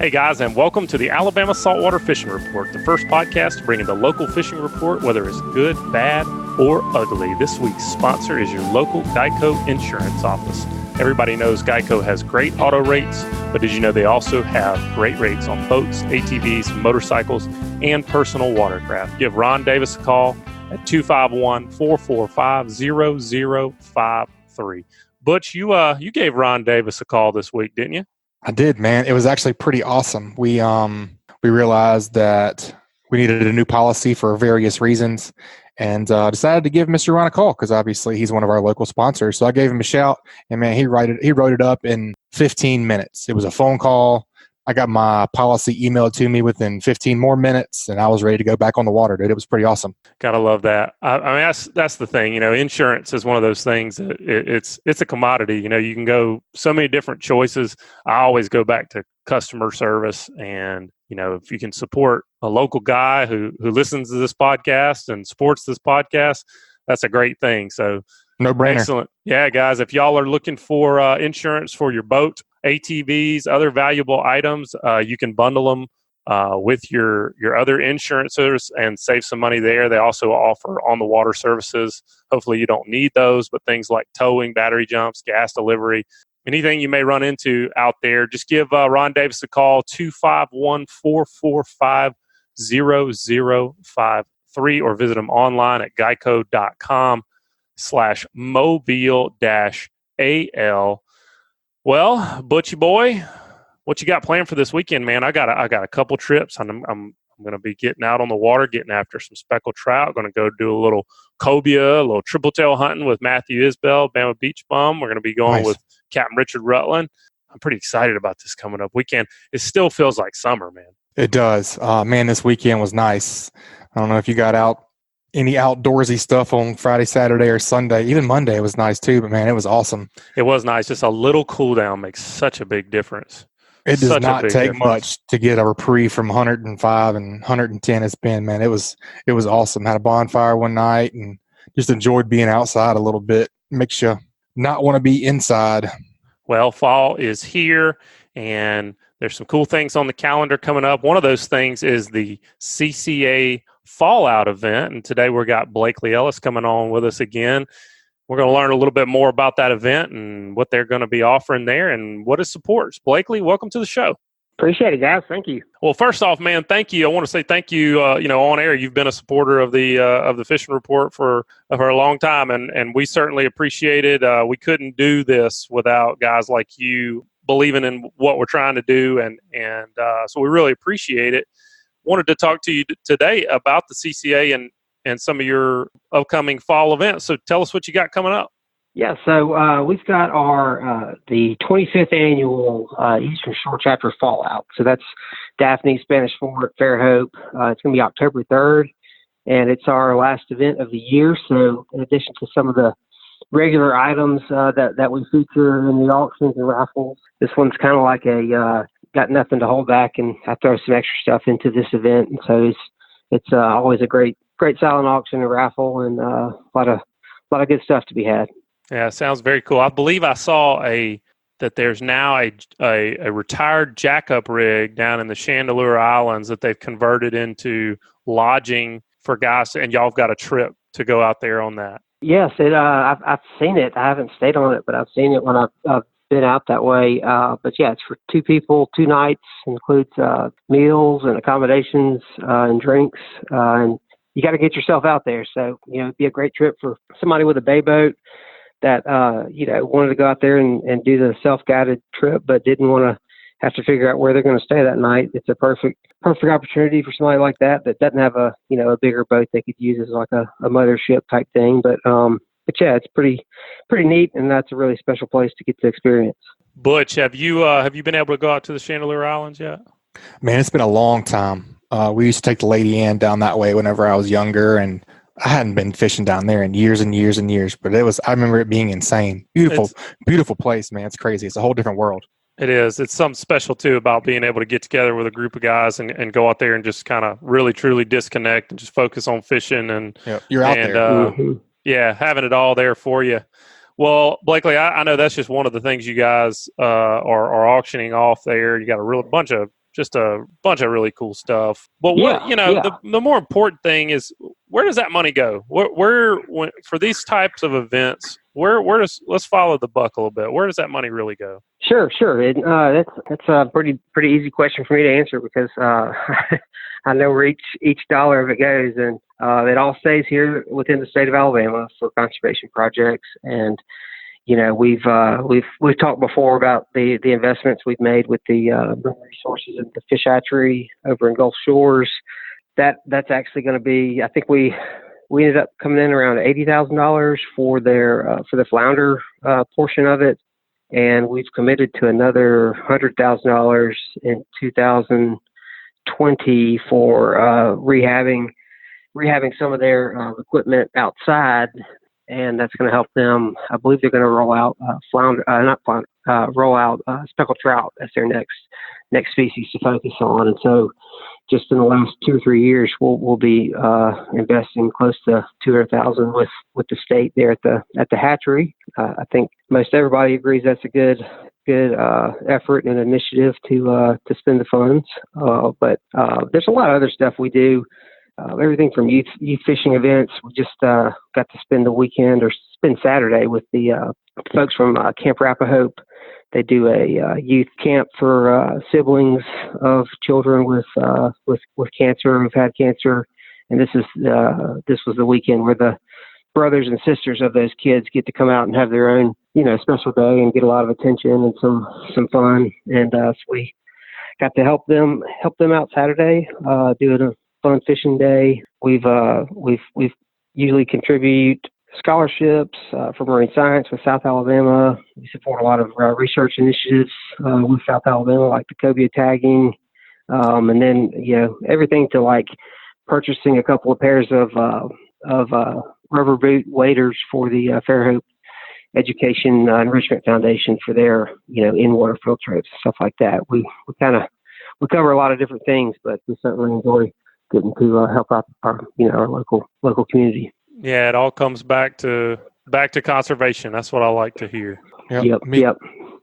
Hey guys, and welcome to the Alabama Saltwater Fishing Report, the first podcast bringing the local fishing report, whether it's good, bad, or ugly. This week's sponsor is your local Geico insurance office. Everybody knows Geico has great auto rates, but did you know they also have great rates on boats, ATVs, motorcycles, and personal watercraft? Give Ron Davis a call at 251-445-0053. Butch, you gave Ron Davis a call this week, didn't you? I did, man. It was actually pretty awesome. We realized that we needed a new policy for various reasons, and decided to give Mr. Ron a call because obviously he's one of our local sponsors. So I gave him a shout, and man, he wrote it up in 15 minutes. It was a phone call. I got my policy emailed to me within 15 more minutes, and I was ready to go back on the water, dude. It was pretty awesome. Gotta love that. I mean, that's the thing. You know, insurance is one of those things. It's a commodity. You know, you can go so many different choices. I always go back to customer service, and you know, if you can support a local guy who listens to this podcast and supports this podcast, that's a great thing. So, no brainer. Excellent. Yeah, guys, if y'all are looking for insurance for your boat, ATVs, other valuable items, you can bundle them with your other insurances and save some money there. They also offer on-the-water services. Hopefully you don't need those, but things like towing, battery jumps, gas delivery, anything you may run into out there, just give Ron Davis a call, 251-445-0053, or visit him online at geico.com/mobile-al. Well, Butchie boy, what you got planned for this weekend, man? I got a couple trips. I'm going to be getting out on the water, getting after some speckled trout. Going to go do a little cobia, a little triple tail hunting with Matthew Isbell, Bama Beach Bum. We're going to be going with Captain Richard Rutland. I'm pretty excited about this coming up weekend. It still feels like summer, man. It does. Man, this weekend was nice. I don't know if you got out any outdoorsy stuff on Friday, Saturday, or Sunday. Even Monday was nice too, but man, it was awesome. It was nice. Just a little cool down makes such a big difference. It does not take much to get a reprieve from 105 and 110 it's been, man. It was awesome. Had a bonfire one night and just enjoyed being outside a little bit. Makes you not want to be inside. Well, fall is here, and there's some cool things on the calendar coming up. One of those things is the CCA Fallout event, and today we've got Blakely Ellis coming on with us again. We're going to learn a little bit more about that event and what they're going to be offering there and what it supports. Blakely, welcome to the show. Appreciate it, guys. Thank you. Well, first off, man, thank you. I want to say thank you. On air, you've been a supporter of the Fishing Report for a long time, and we certainly appreciate it. We couldn't do this without guys like you believing in what we're trying to do, and so we really appreciate it. Wanted to talk to you today about the CCA and some of your upcoming fall events. So tell us what you got coming up. Yeah, so we've got our the 25th annual Eastern Shore Chapter Fallout. So that's Daphne, Spanish Fort, Fairhope. It's going to be October 3rd, and it's our last event of the year. So in addition to some of the regular items that we feature in the auctions and raffles, this one's kind of like a got nothing to hold back, and I throw some extra stuff into this event. And so it's always a great silent auction and raffle, and a lot of good stuff to be had. Yeah, sounds very cool. I believe I saw that there's now a retired jackup rig down in the Chandeleur Islands that they've converted into lodging for guys, and y'all have got a trip to go out there on that. Yes, I've seen it. I haven't stayed on it, but I've seen it when I've been out that way. But yeah, it's for 2 people, 2 nights, includes meals and accommodations and drinks, and you got to get yourself out there. So, it'd be a great trip for somebody with a bay boat that, wanted to go out there and do the self-guided trip, but didn't want to have to figure out where they're going to stay that night. It's a perfect opportunity for somebody like that doesn't have a bigger boat they could use as like a mothership type thing. But yeah, it's pretty neat, and that's a really special place to get to experience. Butch, have you been able to go out to the Chandeleur Islands yet? Man, it's been a long time. We used to take the Lady Ann down that way whenever I was younger, and I hadn't been fishing down there in years and years and years, but I remember it being insane. Beautiful place, man. It's crazy. It's a whole different world. It is. It's something special too about being able to get together with a group of guys and go out there and just kind of really truly disconnect and just focus on fishing and you're out there. Yeah, having it all there for you. Well, Blakely, I know that's just one of the things you guys are auctioning off there. You got a real bunch of just a bunch of really cool stuff. But the more important thing is, where does that money go? Where for these types of events, let's follow the buck a little bit. Where does that money really go? Sure. That's a pretty easy question for me to answer, because I know where each dollar of it goes, and it all stays here within the state of Alabama for conservation projects. And we've talked before about the investments we've made with the resources at the fish hatchery over in Gulf Shores. That's actually going to be, I think we ended up coming in around $80,000 for the flounder portion of it, and we've committed to another $100,000 in 2020 for rehabbing some of their equipment outside. And that's going to help them. I believe they're going to roll out speckled trout as their next species to focus on. And so, just in the last 2 or 3 years, we'll be investing close to $200,000 with the state there at the hatchery. I think most everybody agrees that's a good effort and initiative to spend the funds. But there's a lot of other stuff we do. Everything from youth fishing events. We just got to spend the weekend, or spend Saturday, with the folks from Camp Rappahope. They do a youth camp for siblings of children with cancer, who've had cancer. And this was the weekend where the brothers and sisters of those kids get to come out and have their own special day and get a lot of attention and some fun. And so we got to help them out Saturday, doing a fun fishing day. We've usually contribute scholarships for marine science with South Alabama. We support a lot of research initiatives with South Alabama, like the cobia tagging, and then everything to like purchasing a couple of pairs of rubber boot waders for the Fairhope Education Enrichment Foundation for their in-water field trips, stuff like that. We cover a lot of different things, but we certainly enjoy getting to help out our local community. Yeah, it all comes back to conservation. That's what I like to hear. Yep.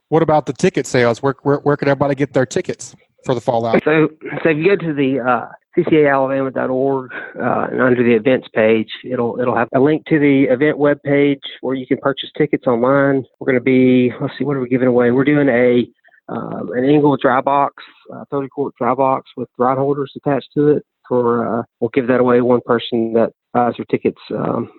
What about the ticket sales? Where can everybody get their tickets for the fallout? So if you go to the CCAAlabama.org and under the events page, it'll have a link to the event web page where you can purchase tickets online. We're going to be, let's see, what are we giving away? We're doing an Engle dry box, 30-quart dry box with rod holders attached to it. We'll give that away to one person that buys their tickets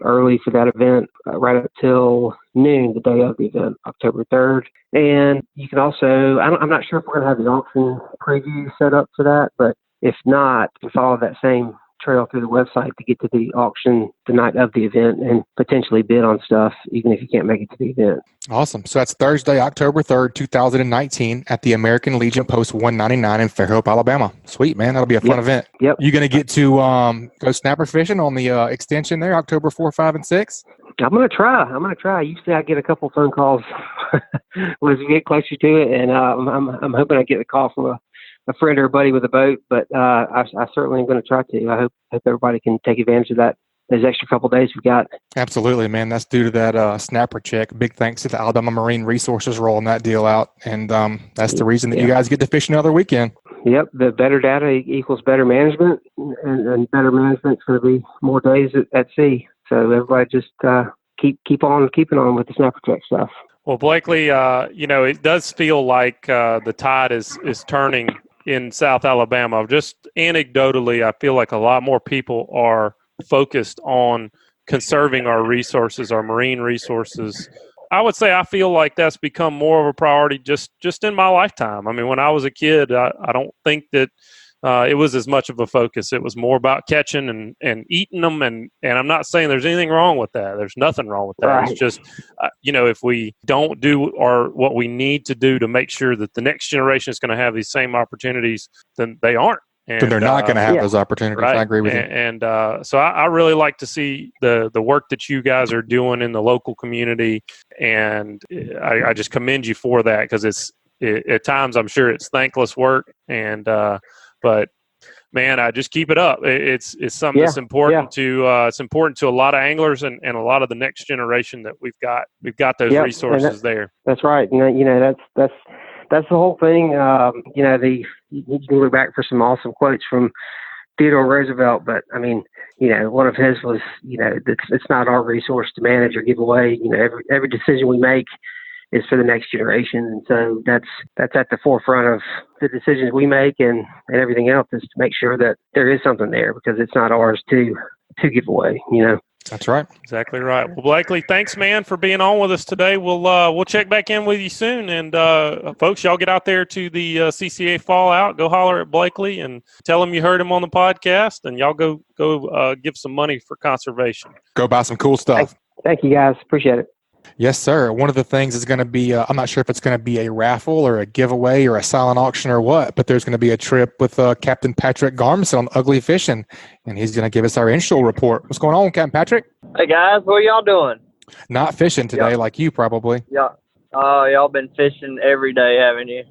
early for that event, right up till noon, the day of the event, October 3rd. And you can also, I'm not sure if we're going to have the auction preview set up for that, but if not, you can follow that same trail through the website to get to the auction the night of the event and potentially bid on stuff, even if you can't make it to the event. Awesome. So that's Thursday, October 3rd, 2019 at the American Legion Post 199 in Fairhope, Alabama. Sweet, man. That'll be a fun event. Yep. You going to get to go snapper fishing on the extension there, October 4, 5, and 6? I'm going to try. Usually I get a couple phone calls as we get closer to it, and I'm hoping I get a call from a friend or a buddy with a boat, but I certainly am going to try to. I hope everybody can take advantage of those extra couple days we've got. Absolutely, man. That's due to that snapper check. Big thanks to the Alabama Marine Resources rolling that deal out, and that's the reason that you guys get to fish another weekend. Yep, the better data equals better management, and better management's going to be more days at sea. So everybody just keep on keeping on with the snapper check stuff. Well, Blakely, it does feel like the tide is turning in South Alabama. Just anecdotally, I feel like a lot more people are focused on conserving our resources, our marine resources. I would say I feel like that's become more of a priority just in my lifetime. I mean, when I was a kid, I don't think that it was as much of a focus. It was more about catching and eating them. And I'm not saying there's anything wrong with that. There's nothing wrong with that. Right. It's just, if we don't do what we need to do to make sure that the next generation is going to have these same opportunities, then they aren't. And then they're not going to have those opportunities. Right. I agree with you. And so I really like to see the work that you guys are doing in the local community. And I just commend you for that, because at times I'm sure it's thankless work. And, but man, I just keep it up. It's something that's important to it's important to a lot of anglers and a lot of the next generation that we've got those resources there. That's right. That's that's the whole thing. You can look back for some awesome quotes from Theodore Roosevelt, but I mean, one of his was, it's not our resource to manage or give away. Every decision we make is for the next generation, and so that's at the forefront of the decisions we make, and everything else is to make sure that there is something there, because it's not ours to give away. That's right. Exactly right. Well, Blakely, thanks, man, for being on with us today. We'll check back in with you soon. And folks, y'all get out there to the CCA Fallout. Go holler at Blakely and tell him you heard him on the podcast. And y'all go give some money for conservation. Go buy some cool stuff. Thank you, guys. Appreciate it. Yes, sir. One of the things is going to be, I'm not sure if it's going to be a raffle or a giveaway or a silent auction or what, but there's going to be a trip with Captain Patric Garmeson on Ugly Fishing, and he's going to give us our inshore report. What's going on, Captain Patrick? Hey, guys. What are y'all doing? Not fishing today, like you probably. Yeah. Oh, y'all been fishing every day, haven't you?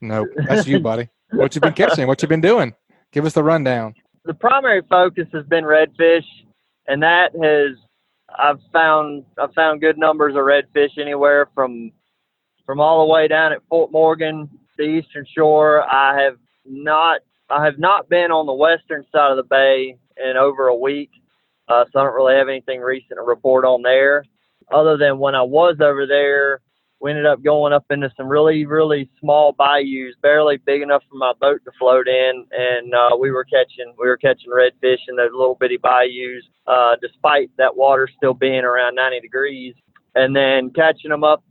No, that's you, buddy. What you been catching? What you been doing? Give us the rundown. The primary focus has been redfish, and that has I've found good numbers of redfish anywhere from all the way down at Fort Morgan, the eastern shore. I have not been on the western side of the bay in over a week, so I don't really have anything recent to report on there. Other than when I was over there, we ended up going up into some really, really small bayous, barely big enough for my boat to float in, and we were catching redfish in those little bitty bayous, despite that water still being around 90 degrees, and then catching them up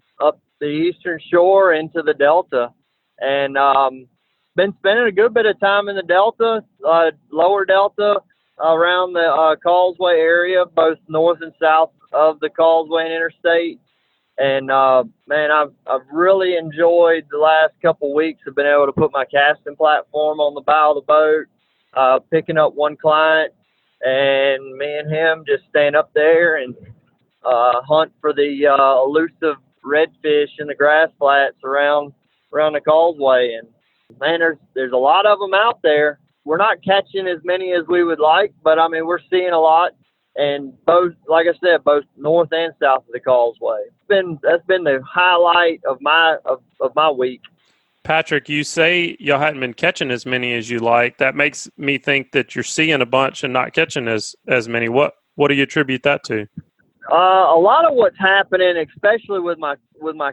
the eastern shore into the delta, and been spending a good bit of time in the delta, lower delta, around the Causeway area, both north and south of the Causeway and Interstate. And, man, I've really enjoyed the last couple weeks of being able to put my casting platform on the bow of the boat, picking up one client, and me and him just stand up there and hunt for the elusive redfish in the grass flats around the Causeway. And, man, there's a lot of them out there. We're not catching as many as we would like, but, I mean, we're seeing a lot. And both, like I said, both north and south of the Causeway. That's been the highlight of my week. Patrick, you say y'all hadn't been catching as many as you like. That makes me think that you're seeing a bunch and not catching as many. What do you attribute that to? A lot of what's happening, especially with my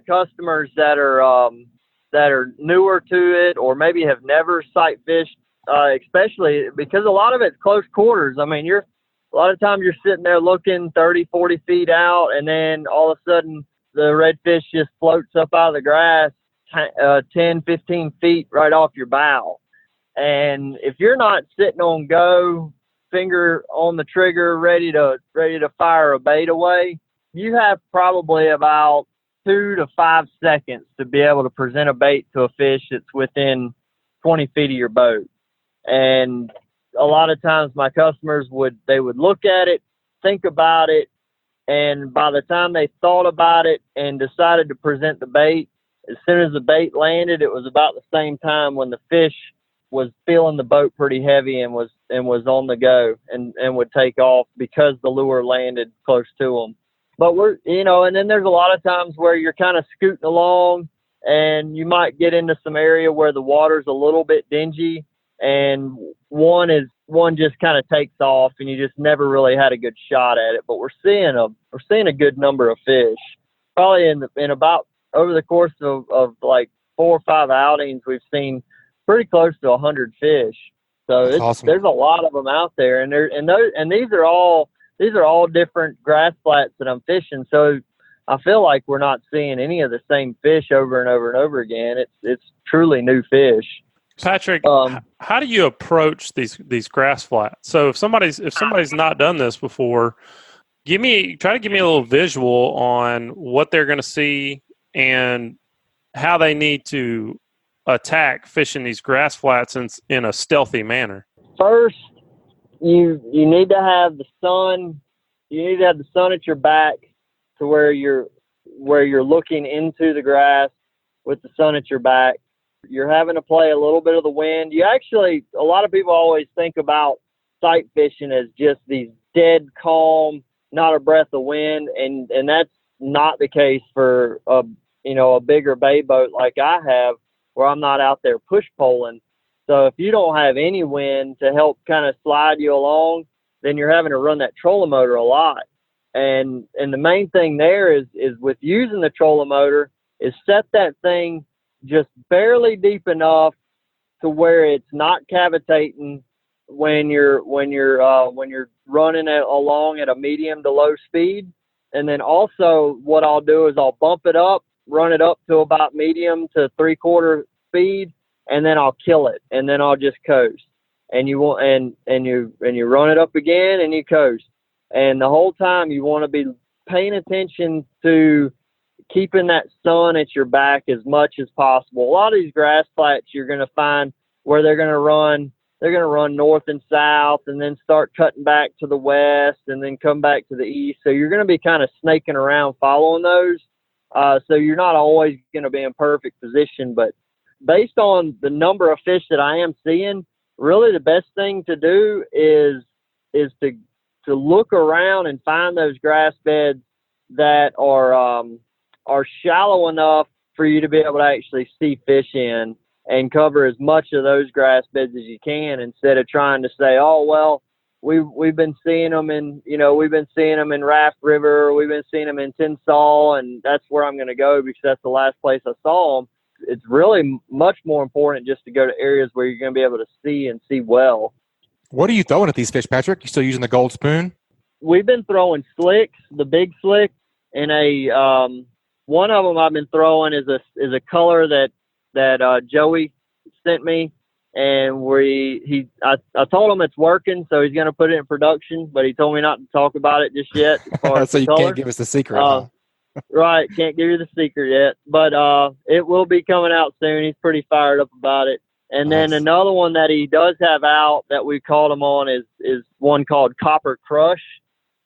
customers that are newer to it or maybe have never sight fished, especially because a lot of it's close quarters. I mean, a lot of times you're sitting there looking 30, 40 feet out, and then all of a sudden the redfish just floats up out of the grass 10, 15 feet right off your bow. And if you're not sitting on go, finger on the trigger, ready to fire a bait away, you have probably about 2 to 5 seconds to be able to present a bait to a fish that's within 20 feet of your boat. And a lot of times my customers would look at it, think about it, and by the time they thought about it and decided to present the bait, as soon as the bait landed, it was about the same time when the fish was feeling the boat pretty heavy and was on the go and would take off because the lure landed close to them. But and then there's a lot of times where you're kind of scooting along and you might get into some area where the water's a little bit dingy, and one just kind of takes off and you just never really had a good shot at it. But we're seeing a good number of fish. Probably in about over the course of like 4 or 5 outings, we've seen pretty close to 100 fish. So awesome. There's a lot of them out there, and these are all different grass flats that I'm fishing. So I feel like we're not seeing any of the same fish over and over and over again. It's truly new fish. Patrick, how do you approach these grass flats? So if somebody's not done this before, try to give me a little visual on what they're going to see and how they need to attack fishing these grass flats in a stealthy manner. First, you need to have the sun. You need to have the sun at your back to where you're looking into the grass with the sun at your back. You're having to play a little bit of the wind. A lot of people always think about sight fishing as just these dead calm, not a breath of wind, and that's not the case for a a bigger bay boat like I have, where I'm not out there push poling. So if you don't have any wind to help kind of slide you along, then you're having to run that trolling motor a lot. And the main thing there is with using the trolling motor is set that thing just barely deep enough to where it's not cavitating when you're running it along at a medium to low speed. And then also what I'll do is I'll bump it up, run it up to about medium to 3/4 speed, and then I'll kill it, and then I'll just coast. And you run it up again, and you coast. And the whole time you want to be paying attention to keeping that sun at your back as much as possible. A lot of these grass flats you're going to find where they're going to run north and south, and then start cutting back to the west, and then come back to the east. So you're going to be kind of snaking around following those. So you're not always going to be in perfect position. But based on the number of fish that I am seeing, really the best thing to do is to look around and find those grass beds that are shallow enough for you to be able to actually see fish in, and cover as much of those grass beds as you can, instead of trying to say, oh, well, we've been seeing them in Raft River, we've been seeing them in Tinsall, and that's where I'm going to go because that's the last place I saw them. It's really much more important just to go to areas where you're going to be able to see well. What are you throwing at these fish, Patric? You still using the gold spoon? We've been throwing slicks, the big slick, and one of them I've been throwing is a color that Joey sent me, and I told him it's working, so he's going to put it in production, but he told me not to talk about it just yet. As far as so you color. Can't give us the secret. Huh? Right, can't give you the secret yet, but it will be coming out soon. He's pretty fired up about it. And Nice. Then another one that he does have out that we called him on is one called Copper Crush,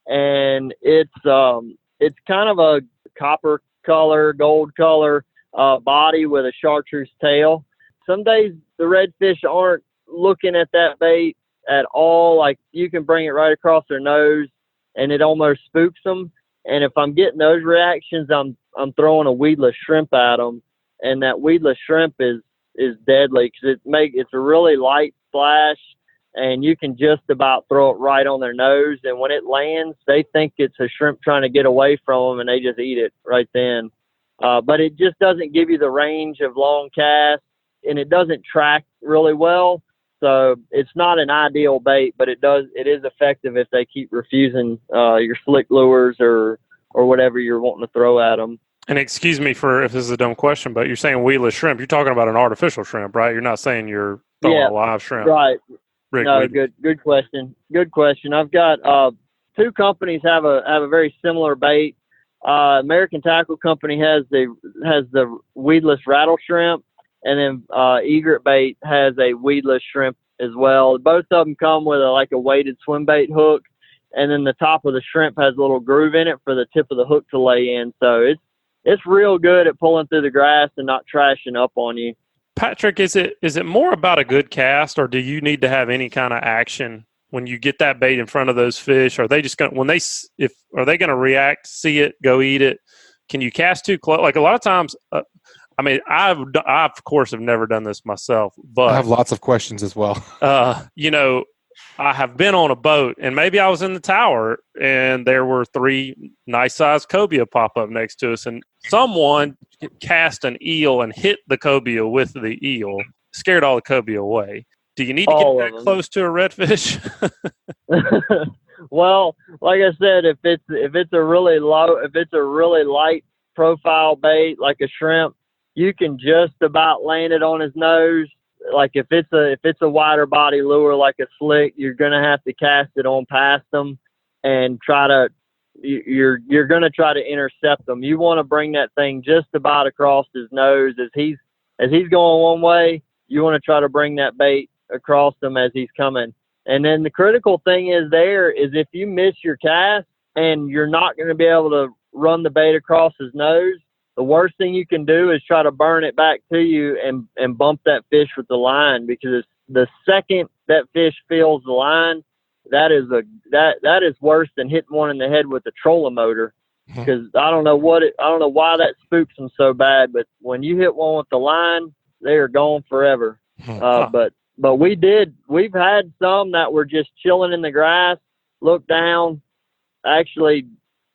and it's kind of a copper color, gold color body with a chartreuse tail. Some days the redfish aren't looking at that bait at all. Like, you can bring it right across their nose and it almost spooks them. And if I'm getting those reactions, I'm throwing a weedless shrimp at them, and that weedless shrimp is deadly because it's a really light splash, and you can just about throw it right on their nose. And when it lands, they think it's a shrimp trying to get away from them, and they just eat it right then. But it just doesn't give you the range of long casts, and it doesn't track really well. So it's not an ideal bait, but it is effective if they keep refusing your slick lures or whatever you're wanting to throw at them. And excuse me for if this is a dumb question, but you're saying weedless shrimp. You're talking about an artificial shrimp, right? You're not saying you're throwing a live shrimp. Right. No, good question. Good question. I've got two companies have a very similar bait. American Tackle Company has the weedless rattle shrimp, and then Egret Bait has a weedless shrimp as well. Both of them come with a weighted swim bait hook, and then the top of the shrimp has a little groove in it for the tip of the hook to lay in. So it's real good at pulling through the grass and not trashing up on you. Patric, is it more about a good cast, or do you need to have any kind of action when you get that bait in front of those fish? Are they just going are they going to react, see it, go eat it? Can you cast too close? Like, a lot of times, I of course have never done this myself, but I have lots of questions as well. I have been on a boat, and maybe I was in the tower, and there were 3 nice-sized cobia pop up next to us, and someone cast an eel and hit the cobia with the eel, scared all the cobia away. Do you need to get that close to a redfish? Well, like I said, if it's a really light profile bait like a shrimp, you can just about land it on his nose. Like, if it's a wider body lure like a slick, you're gonna have to cast it on past them and you're gonna try to intercept them. You want to bring that thing just about across his nose as he's going one way. You want to try to bring that bait across him as he's coming. And then the critical thing is if you miss your cast and you're not going to be able to run the bait across his nose, the worst thing you can do is try to burn it back to you and bump that fish with the line, because the second that fish feels the line, that is worse than hitting one in the head with a trolling motor. because I don't know why that spooks them so bad. But when you hit one with the line, they are gone forever. But we've had some that were just chilling in the grass, look down, actually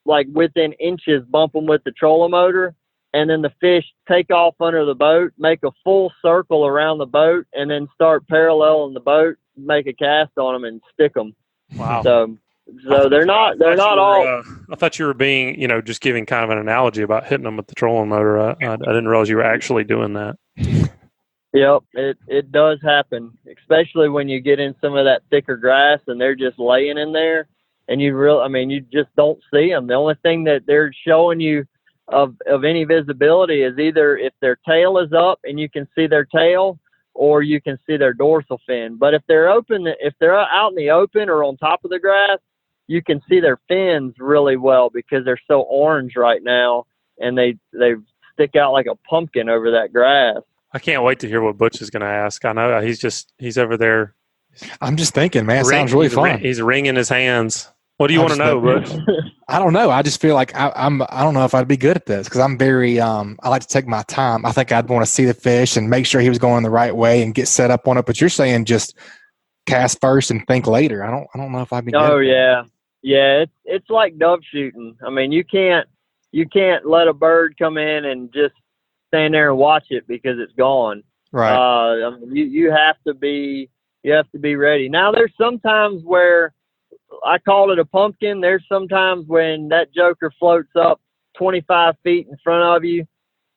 like within inches, bump them with the trolling motor, and then the fish take off under the boat, make a full circle around the boat, and then start paralleling the boat, make a cast on them, and stick them. Wow. So they're not all. I thought you were being, just giving kind of an analogy about hitting them with the trolling motor. I didn't realize you were actually doing that. Yep, it does happen, especially when you get in some of that thicker grass and they're just laying in there, and you just don't see them. The only thing that they're showing you of any visibility is either if their tail is up and you can see their tail, or you can see their dorsal fin. But if they're out in the open or on top of the grass, you can see their fins really well because they're so orange right now, and they stick out like a pumpkin over that grass. I can't wait to hear what Butch is going to ask. I know he's over there. I'm just thinking, man, it sounds really fun. He's wringing his hands. What do you want to know, Butch? I don't know. I just feel like I don't know if I'd be good at this because I'm very I like to take my time. I think I'd want to see the fish and make sure he was going the right way and get set up on it. But you're saying just cast first and think later. I don't know if I'd be good. Oh yeah. It's like dove shooting. I mean, you can't let a bird come in and just stand there and watch it because it's gone. Right. I mean, you have to be ready. Now there's sometimes where I call it a pumpkin. There's sometimes when that joker floats up 25 feet in front of you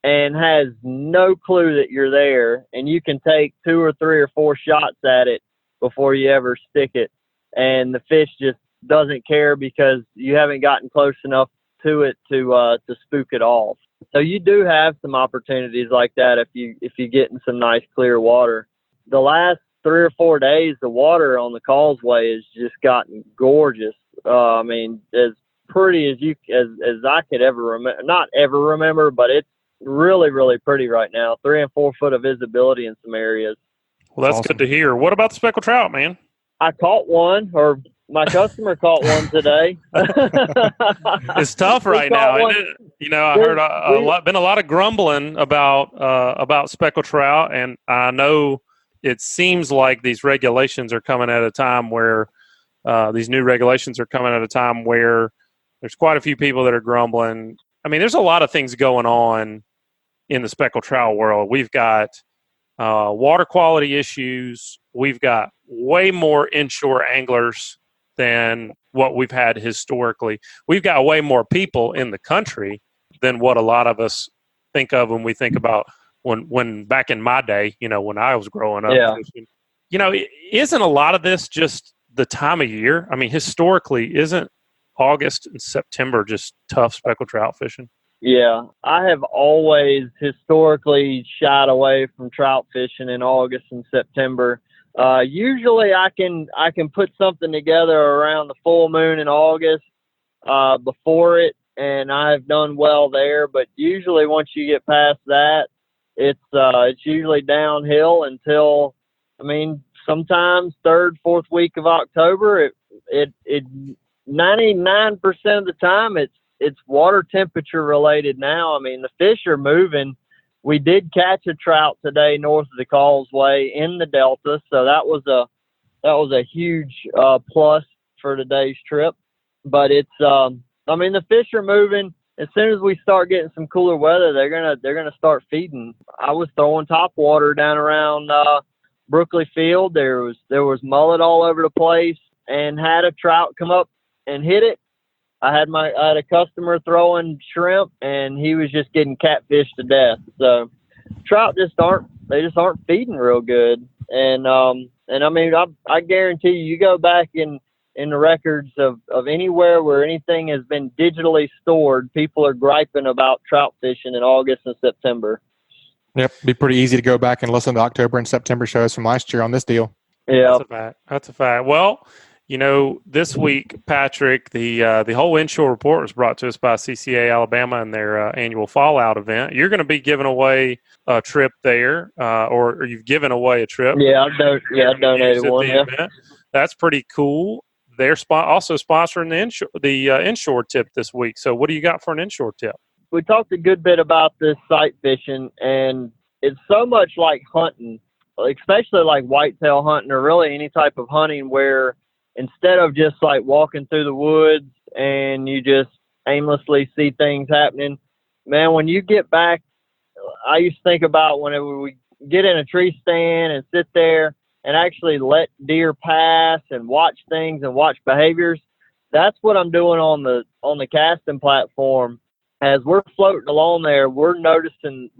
and has no clue that you're there, and you can take 2 or 3 or 4 shots at it before you ever stick it, and the fish just doesn't care because you haven't gotten close enough to it to spook it off. So you do have some opportunities like that if you get in some nice clear water. The last 3 or 4 days, the water on the causeway has just gotten gorgeous. I mean, as pretty as I could ever remember, not ever remember, but it's really, really pretty right now. 3 and 4 foot of visibility in some areas. Well, that's awesome. Good to hear. What about the speckled trout, man? I caught one, or my customer caught one today. It's tough right now, isn't it? I heard been a lot of grumbling about speckled trout, and I know it seems like these regulations are coming at a time where these new regulations are coming at a time where there's quite a few people that are grumbling. I mean, there's a lot of things going on in the speckled trout world. We've got water quality issues. We've got way more inshore anglers than what we've had historically. We've got way more people in the country than what a lot of us think of when we think about when back in my day, when I was growing up. Yeah. Isn't a lot of this just the time of year? I mean, historically, isn't August and September just tough speckled trout fishing? Yeah, I have always historically shied away from trout fishing in August and September. Usually I can put something together around the full moon in August before it, and I've done well there. But usually once you get past that, it's usually downhill until, sometimes 3rd, 4th week of October. It 99% of the time it's water temperature related now. I mean, the fish are moving. We did catch a trout today north of the causeway in the Delta, so that was a huge plus for today's trip. But it's the fish are moving. As soon as we start getting some cooler weather, they're gonna start feeding. I was throwing top water down around Brookley Field. There was mullet all over the place, and had a trout come up and hit it. I had a customer throwing shrimp, and he was just getting catfish to death. So trout just aren't feeding real good. And I guarantee you go back in the records of anywhere where anything has been digitally stored, people are griping about trout fishing in August and September. Yep, it'd be pretty easy to go back and listen to October and September shows from last year on this deal. Yeah, that's a fact. Well, this week, Patric, the whole inshore report was brought to us by CCA Alabama and their annual Fallout event. You're going to be giving away a trip there, or you've given away a trip. Yeah, I've donated one. Yeah. That's pretty cool. they're also sponsoring the inshore tip this week. So what do you got for an inshore tip? We talked a good bit about this sight fishing, and it's so much like hunting, especially like whitetail hunting or really any type of hunting where instead of just like walking through the woods and you just aimlessly see things happening, man, when you get back, I used to think about whenever we get in a tree stand and sit there and actually let deer pass and watch things and watch behaviors. That's what I'm doing on the casting platform. As we're floating along there, we're noticing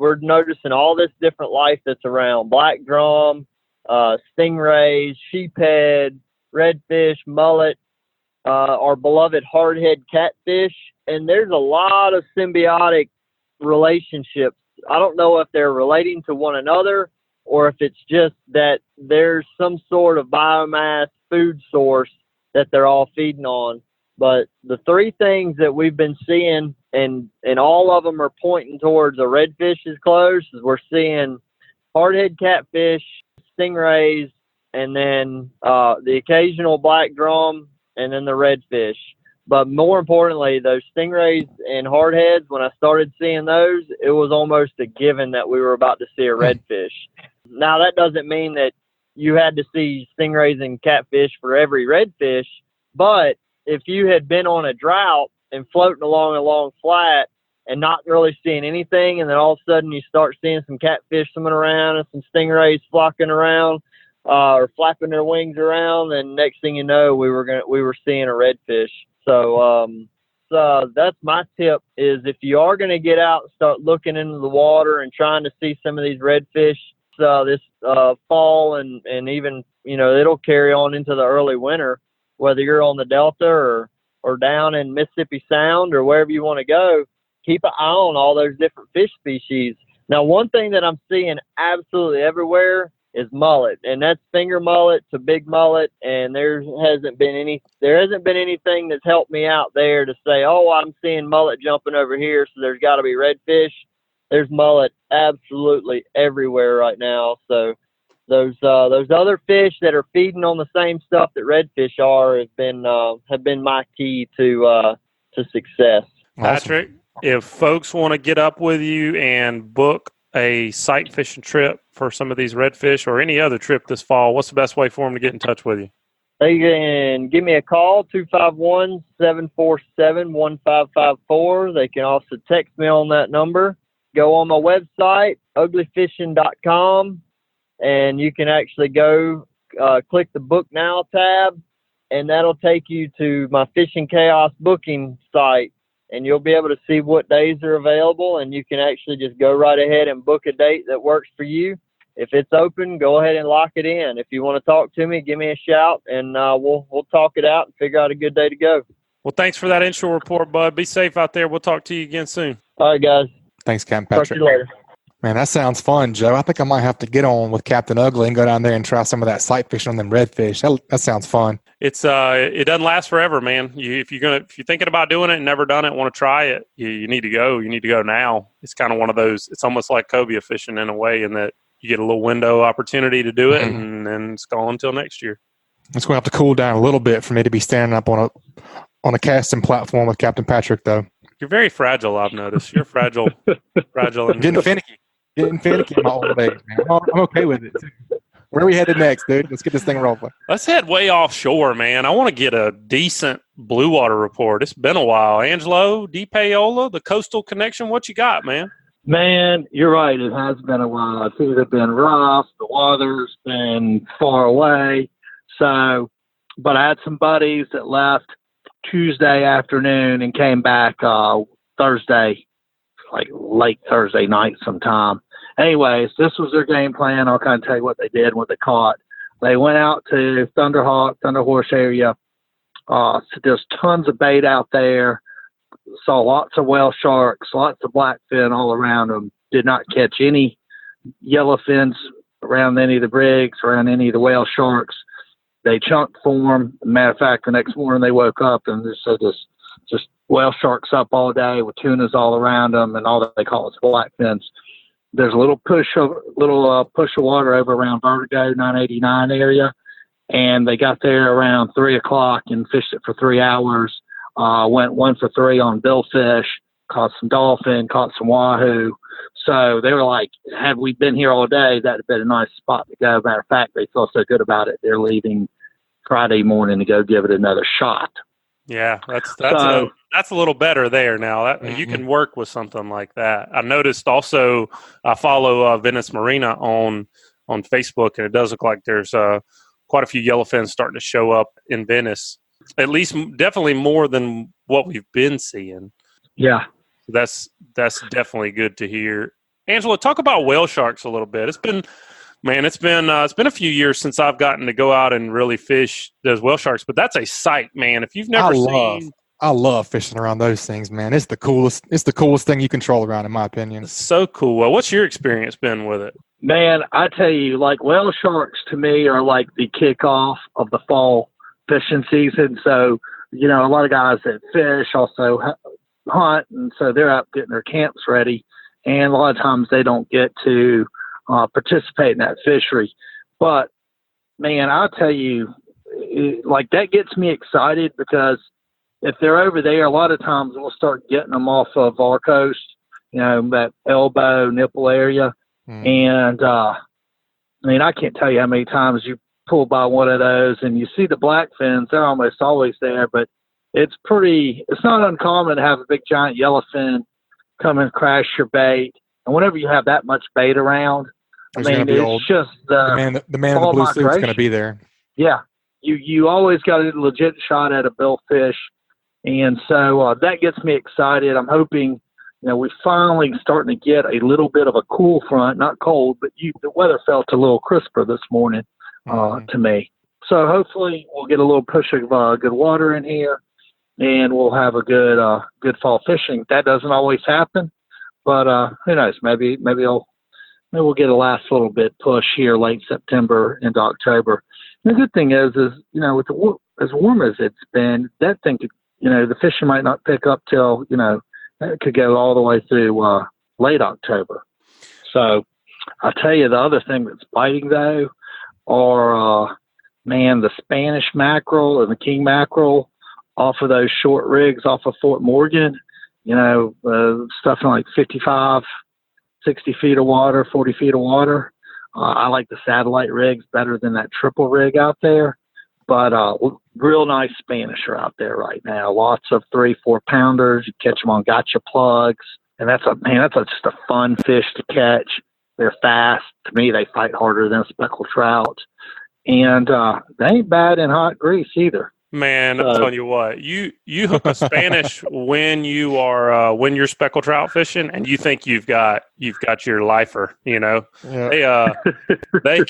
all this different life that's around: black drum, stingrays, sheephead, redfish, mullet, our beloved hardhead catfish, and there's a lot of symbiotic relationships. I don't know if they're relating to one another or if it's just that there's some sort of biomass food source that they're all feeding on. But the three things that we've been seeing, and all of them are pointing towards a redfish is close, is we're seeing hardhead catfish, stingrays, and then the occasional black drum, and then the redfish. But more importantly, those stingrays and hardheads, when I started seeing those, it was almost a given that we were about to see a redfish. Now, that doesn't mean that you had to see stingrays and catfish for every redfish, but if you had been on a drought and floating along a long flat and not really seeing anything, and then all of a sudden you start seeing some catfish swimming around and some stingrays flocking around or flapping their wings around, and next thing you know, we were seeing a redfish. So that's my tip: is if you are going to get out and start looking into the water and trying to see some of these redfish this fall, and even, it'll carry on into the early winter, whether you're on the Delta or down in Mississippi Sound or wherever you want to go, keep an eye on all those different fish species. Now, one thing that I'm seeing absolutely everywhere is mullet, and that's finger mullet to big mullet, and there hasn't been anything that's helped me out there to say, oh, I'm seeing mullet jumping over here, so there's got to be redfish. There's mullet absolutely everywhere right now. So those other fish that are feeding on the same stuff that redfish are have been my key to success. Patrick, if folks want to get up with you and book a sight fishing trip for some of these redfish or any other trip this fall, what's the best way for them to get in touch with you? They can give me a call, 251-747-1554. They can also text me on that number. Go on my website, uglyfishing.com, and you can actually go click the Book Now tab, and that'll take you to my Fishing Chaos booking site, and you'll be able to see what days are available, and you can actually just go right ahead and book a date that works for you. If it's open, go ahead and lock it in. If you want to talk to me, give me a shout, and we'll talk it out and figure out a good day to go. Well, thanks for that inshore report, bud. Be safe out there. We'll talk to you again soon. All right, guys. Thanks, Capt. Talk Patrick. to you later. Man, that sounds fun, Joe. I think I might have to get on with Captain Ugly and go down there and try some of that sight fishing on them redfish. That sounds fun. It's it doesn't last forever, man. If you're thinking about doing it and never done it, want to try it, you need to go. You need to go now. It's kind of one of those. It's almost like cobia fishing in a way, in that you get a little window opportunity to do it, and then it's gone until next year. It's going to have to cool down a little bit for me to be standing up on a casting platform with Captain Patrick, though. You're very fragile, I've noticed. You're fragile. And Getting finicky in my old age, man. I'm okay with it. Where are we headed next, dude? Let's get this thing rolling. Let's head way offshore, man. I want to get a decent Bluewater report. It's been a while. Angelo Depaola, the Coastal Connection. What you got, man? Man, you're right. It has been a while. It's either been rough, the water's been far away. So, but I had some buddies that left Tuesday afternoon and came back Thursday, like late Thursday night sometime. Anyways, this was their game plan. I'll kind of tell you what they did and what they caught. They went out to Thunder Horse area. So there's tons of bait out there. Saw lots of whale sharks, lots of blackfin all around them. Did not catch any yellowfins around any of the brigs, around any of the whale sharks. They chunked for them. Matter of fact, the next morning they woke up and just whale sharks up all day with tunas all around them, and all they call is blackfins. There's a little push of water over around Rodeo 989 area, and they got there around 3 o'clock and fished it for 3 hours. Went 1 for 3 on billfish, caught some dolphin, caught some wahoo. So they were like, had we been here all day, that'd have been a nice spot to go. Matter of fact, they felt so good about it, they're leaving Friday morning to go give it another shot. Yeah, that's a little better there now. You can work with something like that. I noticed also, I follow Venice Marina on Facebook, and it does look like there's quite a few yellowfins starting to show up in Venice. At least, definitely more than what we've been seeing. Yeah, that's definitely good to hear. Angelo, talk about whale sharks a little bit. It's been a few years since I've gotten to go out and really fish those whale sharks, but that's a sight, man. If you've never seen, I love fishing around those things, man. It's the coolest thing you can troll around, in my opinion. It's so cool. Well, what's your experience been with it? Man, I tell you, like, whale sharks to me are like the kickoff of the fall fishing season. So, you know, a lot of guys that fish also hunt, and so they're out getting their camps ready. And a lot of times they don't get to participate in that fishery. But, man, I'll tell you, like, that gets me excited, because if they're over there, a lot of times we'll start getting them off of our coast, you know, that elbow, nipple area. And, I mean, I can't tell you how many times you pull by one of those and you see the black fins. They're almost always there, but it's not uncommon to have a big giant yellowfin come and crash your bait. And whenever you have that much bait around, There's I mean, it's just the man in the blue suit's going to be there. Yeah. You always got a legit shot at a billfish. And so that gets me excited. I'm hoping, you know, we're finally starting to get a little bit of a cool front, not cold, but the weather felt a little crisper this morning to me. So hopefully we'll get a little push of good water in here, and we'll have a good fall fishing. That doesn't always happen, but who knows? Maybe we'll get a last little bit push here late September into October. And the good thing is you know, with as warm as it's been, that thing could, you know, the fishing might not pick up till, you know, it could go all the way through late October. So I'll tell you, the other thing that's biting though are the Spanish mackerel and the king mackerel off of those short rigs off of Fort Morgan. You know, stuff in like 55, 60 feet of water, 40 feet of water. I like the satellite rigs better than that triple rig out there. But real nice Spanish are out there right now. Lots of 3-4 pounders. You catch them on gotcha plugs, and that's just a fun fish to catch. They're fast. To me, they fight harder than a speckled trout, and they ain't bad in hot grease either. Man, I'm telling you what, you hook a Spanish when you're speckled trout fishing, and you think you've got your lifer. You know, yeah. they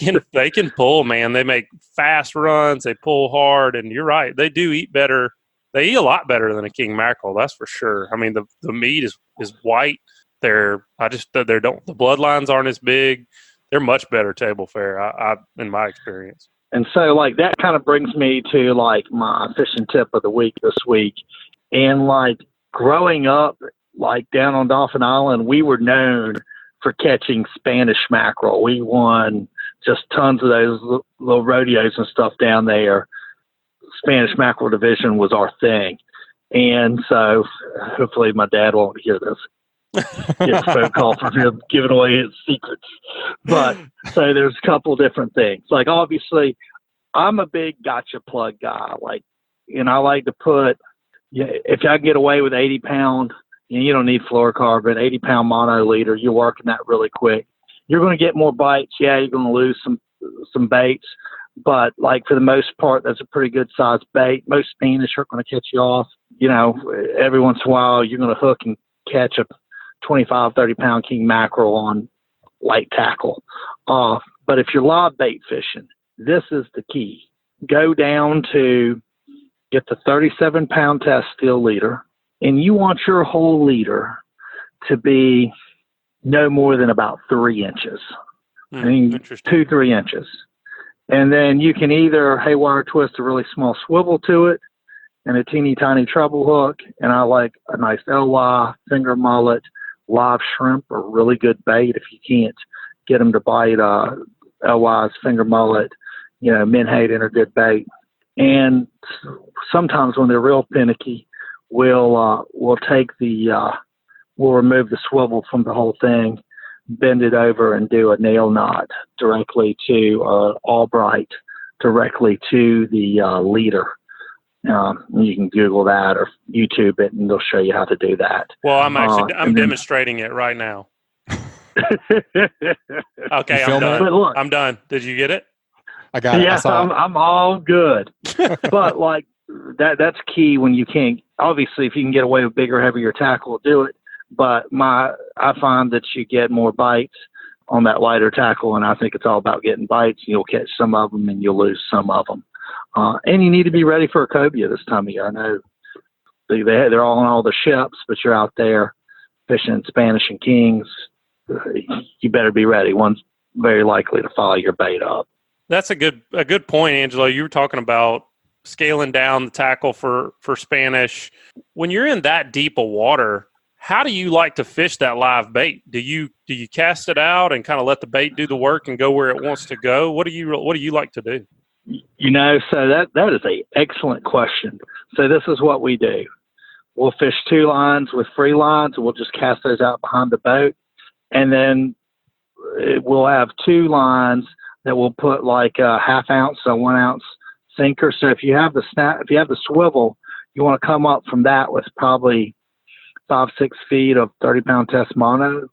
can pull, man. They make fast runs. They pull hard, and you're right. They do eat better. They eat a lot better than a king mackerel. That's for sure. I mean, the meat is white. The bloodlines aren't as big. They're much better table fare, in my experience. And so, like, that kind of brings me to, like, my fishing tip of the week this week. And, like, growing up, like, down on Dauphin Island, we were known for catching Spanish mackerel. We won just tons of those little rodeos and stuff down there. Spanish mackerel division was our thing. And so, hopefully my dad won't hear this. Get a phone call from him giving away his secrets. But so there's a couple different things. Like, obviously, I'm a big gotcha plug guy. Like, and I like to put, if I can get away with 80 pound, you don't need fluorocarbon, 80 pound mono leader, you're working that really quick. You're going to get more bites. Yeah, you're going to lose some baits. But, like, for the most part, that's a pretty good sized bait. Most Spanish aren't going to catch you off. You know, every once in a while, you're going to hook and catch a 25, 30 pound king mackerel on light tackle. But if you're live bait fishing, this is the key. Go down to get the 37 pound test steel leader, and you want your whole leader to be no more than about 3 inches. I mean, 2-3 inches. And then you can either haywire twist a really small swivel to it and a teeny tiny treble hook. And I like a nice LY, finger mullet, live shrimp are really good bait if you can't get them to bite LY's finger mullet. menhaden or good bait. And sometimes when they're real finicky, we'll take we'll remove the swivel from the whole thing, bend it over, and do a nail knot directly to Albright, directly to the leader. You can Google that or YouTube it, and they'll show you how to do that. Well, I'm demonstrating it right now. Okay, I'm done. Look, I'm done. Did you get it? I got it. Yeah, I'm all good. But like that's key when you can't. Obviously, if you can get away with bigger, heavier tackle, do it. But I find that you get more bites on that lighter tackle, and I think it's all about getting bites. You'll catch some of them, and you'll lose some of them. And you need to be ready for a cobia this time of year. I know they're all on all the ships, but you're out there fishing Spanish and Kings. You better be ready. One's very likely to follow your bait up. That's a good point, Angelo. You were talking about scaling down the tackle for Spanish. When you're in that deep of water, how do you like to fish that live bait? Do you cast it out and kind of let the bait do the work and go where it wants to go? What do you like to do? So that is an excellent question. So this is what we do. We'll fish 2 lines with free lines, and we'll just cast those out behind the boat. And then we'll have 2 lines that we'll put like a 1/2 ounce or 1 ounce sinker. So if you have the swivel, you want to come up from that with probably 5-6 feet of 30-pound test mono,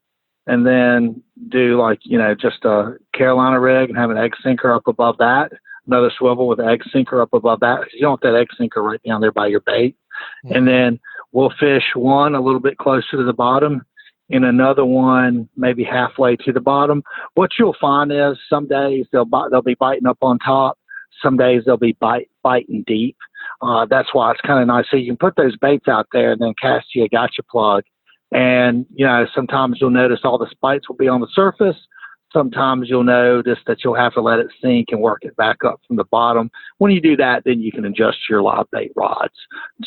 and then do just a Carolina rig and have an egg sinker up above that. Another swivel with an egg sinker up above that. You don't want that egg sinker right down there by your bait. Mm-hmm. And then we'll fish one a little bit closer to the bottom and another one maybe halfway to the bottom. What you'll find is some days they'll be biting up on top. Some days they'll be biting deep. That's why it's kind of nice. So you can put those baits out there and then cast you a gotcha plug. And, sometimes you'll notice all the bites will be on the surface. Sometimes you'll notice that you'll have to let it sink and work it back up from the bottom. When you do that, then you can adjust your live bait rods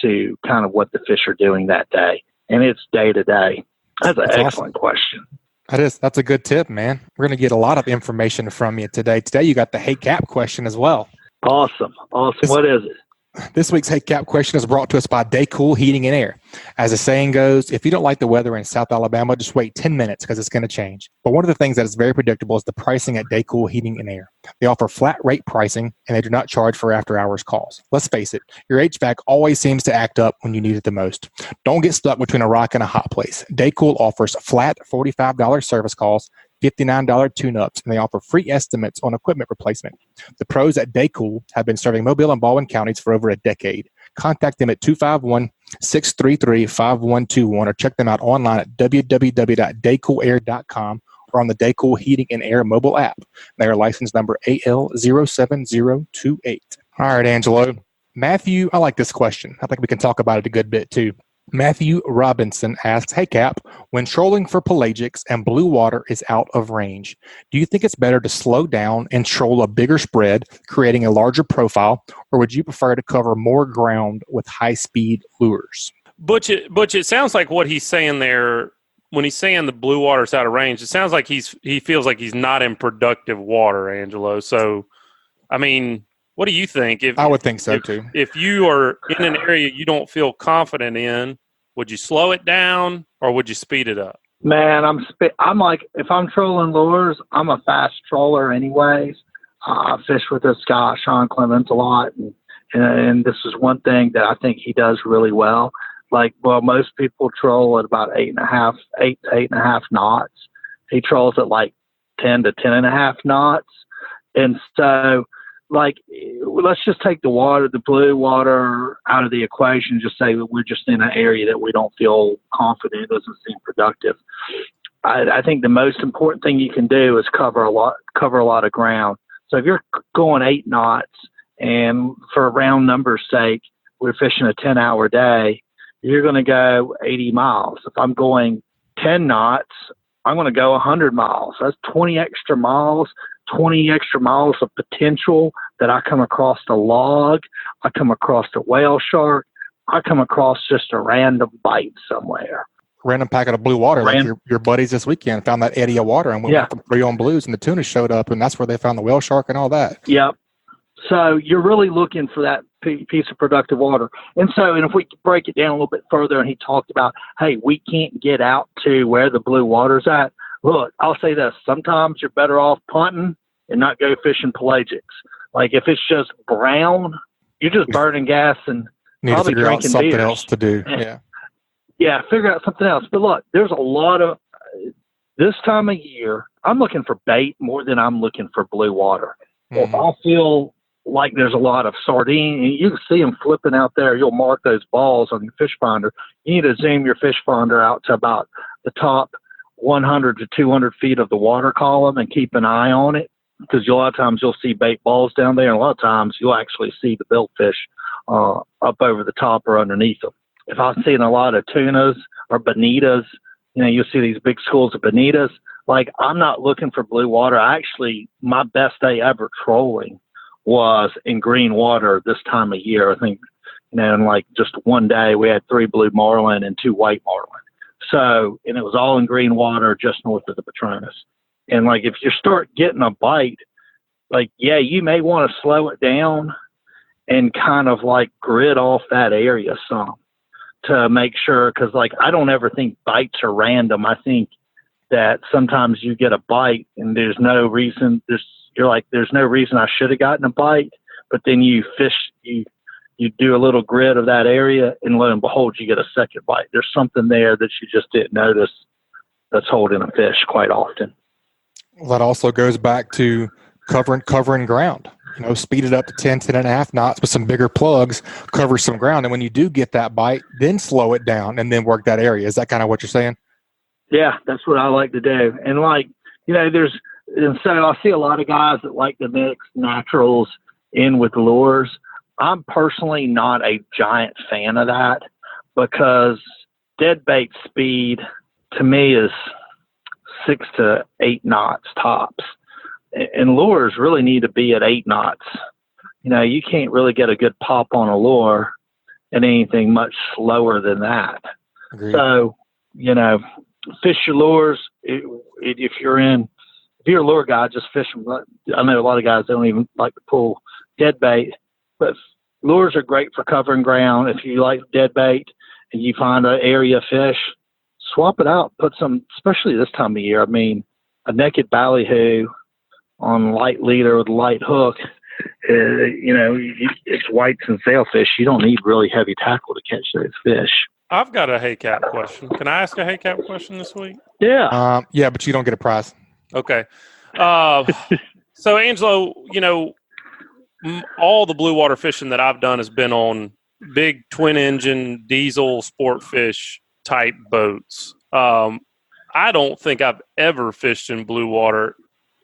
to kind of what the fish are doing that day. And it's day to day. That's an excellent question. That's a good tip, man. We're going to get a lot of information from you today. Today you got the Hey Cap question as well. Awesome. What is it? This week's Hey Cap question is brought to us by Daycool Heating and Air. As the saying goes, if you don't like the weather in South Alabama, just wait 10 minutes because it's going to change. But one of the things that is very predictable is the pricing at Daycool Heating and Air. They offer flat rate pricing, and they do not charge for after-hours calls. Let's face it, your HVAC always seems to act up when you need it the most. Don't get stuck between a rock and a hot place. Daycool offers flat $45 service calls, $59 tune-ups, and they offer free estimates on equipment replacement. The pros at Daycool have been serving Mobile and Baldwin counties for over a decade. Contact them at 251-633-5121 or check them out online at www.daycoolair.com or on the Daycool Heating and Air mobile app. They are license number AL07028. All right, Angelo. Matthew, I like this question. I think we can talk about it a good bit too. Matthew Robinson asks, hey Cap, when trolling for pelagics and blue water is out of range, do you think it's better to slow down and troll a bigger spread, creating a larger profile, or would you prefer to cover more ground with high-speed lures? Butch, it sounds like what he's saying there, when he's saying the blue water's out of range, it sounds like he feels like he's not in productive water, Angelo. So, I mean, what do you think? I would think so, too. If you are in an area you don't feel confident in, would you slow it down or would you speed it up? Man, I'm like, if I'm trolling lures, I'm a fast troller anyways. I fish with this guy, Sean Clements, a lot. And this is one thing that I think he does really well. Most people troll at about 8 to 8.5 knots. He trolls at like 10 to 10.5 knots. And so, let's just take the blue water out of the equation. Just say that we're just in an area that we don't feel confident, doesn't seem productive. I think the most important thing you can do is cover a lot of ground. So if you're going 8 knots, and for round number's sake, we're fishing a 10-hour day, you're going to go 80 miles. If I'm going 10 knots, I'm going to go 100 miles. That's 20 extra miles of potential that I come across a log, I come across a whale shark, I come across just a random bite somewhere. Random packet of blue water, like your buddies this weekend found that eddy of water and went from 3 on blues, and the tuna showed up, and that's where they found the whale shark and all that. Yep. So you're really looking for that piece of productive water. And if we break it down a little bit further, and he talked about, hey, we can't get out to where the blue water's at. Look, I'll say this. Sometimes you're better off punting and not go fishing pelagics. Like if it's just brown, you're just burning gas and probably figure out drinking something beers. else to do. Yeah. Yeah, figure out something else. But look, there's a lot of this time of year, I'm looking for bait more than I'm looking for blue water. If I feel like there's a lot of sardine, and you can see them flipping out there, you'll mark those balls on your fish finder. You need to zoom your fish finder out to about the top 100 to 200 feet of the water column and keep an eye on it, because a lot of times you'll see bait balls down there, and a lot of times you'll actually see the billfish up over the top or underneath them. If I'm seeing a lot of tunas or bonitas, you'll see these big schools of bonitas. Like, I'm not looking for blue water. Actually, my best day ever trolling was in green water this time of year. I think, in like just one day we had 3 blue marlin and 2 white marlin. So, and it was all in green water just north of the Petronas. And like, if you start getting a bite, like, yeah, you may want to slow it down and kind of like grid off that area some to make sure. Cause like, I don't ever think bites are random. I think that sometimes you get a bite and there's no reason, you're like, there's no reason I should have gotten a bite, but then you fish, you do a little grid of that area, and lo and behold, you get a second bite. There's something there that you just didn't notice that's holding a fish quite often. Well, that also goes back to covering ground. Speed it up to 10 and a half knots with some bigger plugs, cover some ground. And when you do get that bite, then slow it down and then work that area. Is that kind of what you're saying? Yeah, that's what I like to do. And like, and so I see a lot of guys that like to mix naturals in with lures. I'm personally not a giant fan of that, because dead bait speed to me is 6 to 8 knots tops. And lures really need to be at 8 knots. You can't really get a good pop on a lure at anything much slower than that. Agreed. So, fish your lures. If you're a lure guy, just fish them. I know a lot of guys don't even like to pull dead bait, but lures are great for covering ground. If you like dead bait and you find an area of fish, swap it out. Put some, especially this time of year. I mean, a naked ballyhoo on light leader with a light hook. It's whites and sailfish. You don't need really heavy tackle to catch those fish. I've got a Hey Cap question. Can I ask a Hey Cap question this week? Yeah. Yeah, but you don't get a prize. Okay. So, Angelo, all the blue water fishing that I've done has been on big twin engine diesel sport fish type boats. I don't think I've ever fished in blue water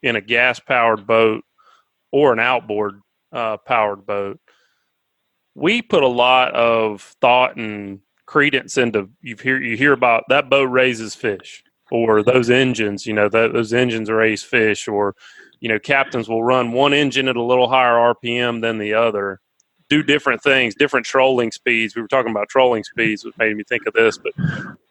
in a gas powered boat or an outboard powered boat. We put a lot of thought and credence into, you hear about that boat raises fish, or those engines, those engines raise fish, or, captains will run one engine at a little higher RPM than the other, do different things, different trolling speeds. We were talking about trolling speeds, which made me think of this, but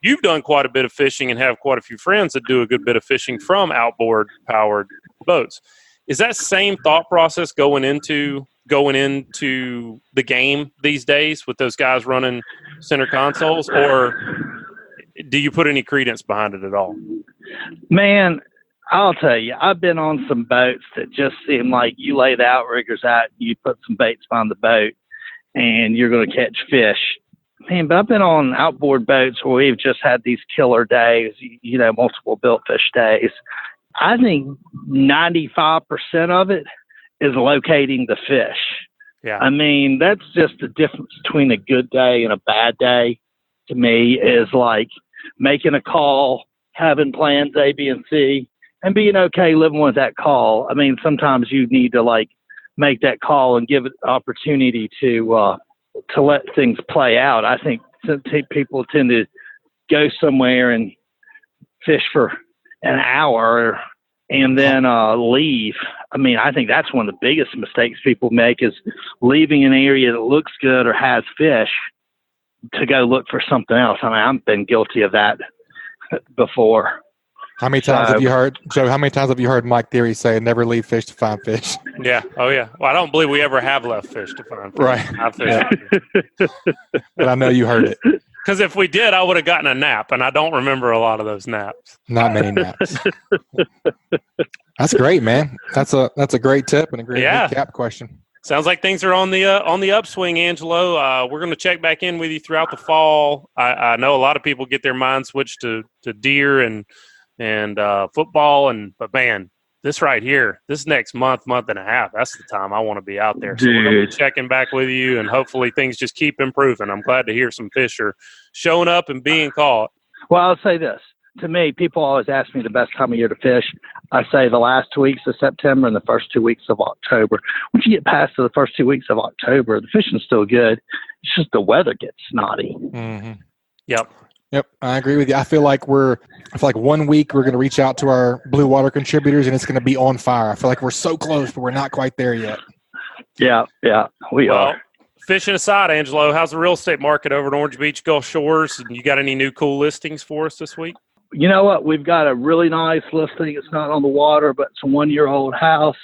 you've done quite a bit of fishing and have quite a few friends that do a good bit of fishing from outboard powered boats. Is that same thought process going into the game these days with those guys running center consoles, or do you put any credence behind it at all? Man, I'll tell you, I've been on some boats that just seem like you lay the outriggers out, you put some baits on the boat, and you're going to catch fish. Man, but I've been on outboard boats where we've just had these killer days, multiple billfish days. I think 95% of it is locating the fish. Yeah. I mean, that's just the difference between a good day and a bad day to me, is like making a call, having plans A, B, and C, and being okay living with that call. I mean, sometimes you need to like make that call and give it opportunity to let things play out. I think people tend to go somewhere and fish for an hour and then leave. I mean, I think that's one of the biggest mistakes people make, is leaving an area that looks good or has fish to go look for something else. I mean, I've been guilty of that before. How many times have you heard, Joe, how many times have you heard Mike Theory say, never leave fish to find fish? Yeah. Oh, yeah. Well, I don't believe we ever have left fish to find fish. Right. But I know you heard it. Because if we did, I would have gotten a nap, and I don't remember a lot of those naps. Not many naps. That's great, man. That's a great tip and a great Cap question. Sounds like things are on the upswing, Angelo. We're going to check back in with you throughout the fall. I know a lot of people get their minds switched to deer and football, but man, this right here, this next month and a half, that's the time I want to be out there. So we're going to be checking back with you, and hopefully things just keep improving. I'm glad to hear some fish are showing up and being caught. Well, I'll say this. To me, people always ask me the best time of year to fish. I say the last 2 weeks of September and the first 2 weeks of October. Once you get past the first 2 weeks of October, the fishing's still good. It's just the weather gets snotty. Mm-hmm. Yep, I agree with you. I feel like 1 week we're going to reach out to our blue water contributors and it's going to be on fire. I feel like we're so close, but we're not quite there yet. Yeah, we are. Fishing aside, Angelo, how's the real estate market over at Orange Beach, Gulf Shores? You got any new cool listings for us this week? You know what? We've got a really nice listing. It's not on the water, but it's a 1-year-old house.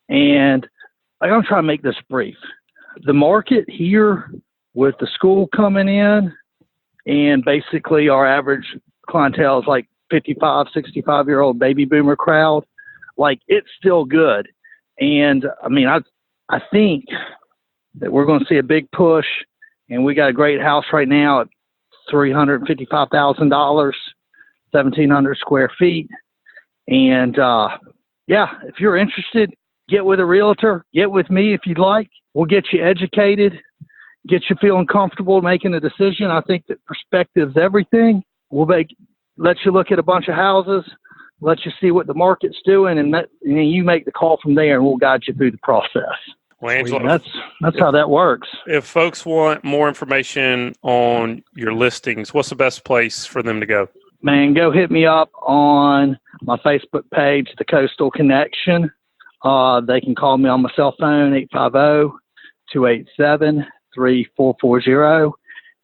And I'm going to try to make this brief. The market here with the school coming in, and basically our average clientele is like 55, 65-year-old baby boomer crowd. Like, it's still good. And, I mean, I think that we're going to see a big push, and we got a great house right now at $355,000. 1,700 square feet. And, if you're interested, get with a realtor, get with me if you'd like. We'll get you educated, get you feeling comfortable making a decision. I think that perspective's everything. We'll let you look at a bunch of houses, let you see what the market's doing, and then you make the call from there, and we'll guide you through the process. Well, Angelo, that's how that works. If folks want more information on your listings, what's the best place for them to go? Man, go hit me up on my Facebook page, The Coastal Connection. They can call me on my cell phone, 850-287-3440.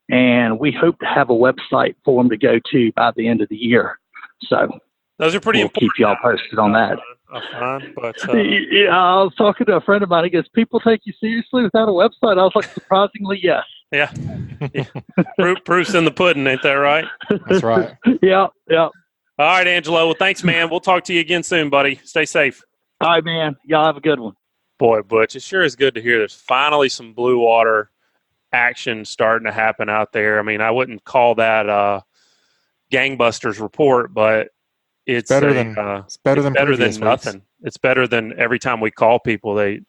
And we hope to have a website for them to go to by the end of the year. So those are pretty important. Keep y'all posted on that. Yeah, I was talking to a friend about it. He goes, people take you seriously without a website? I was like, surprisingly, yes. Yeah. Proof's in the pudding, ain't that right? That's right. Yeah. All right, Angelo. Well, thanks, man. We'll talk to you again soon, buddy. Stay safe. All right, man. Y'all have a good one. Boy, Butch, it sure is good to hear there's finally some blue water action starting to happen out there. I mean, I wouldn't call that gangbusters report, but it's better than nothing. It's better than every time we call people, they're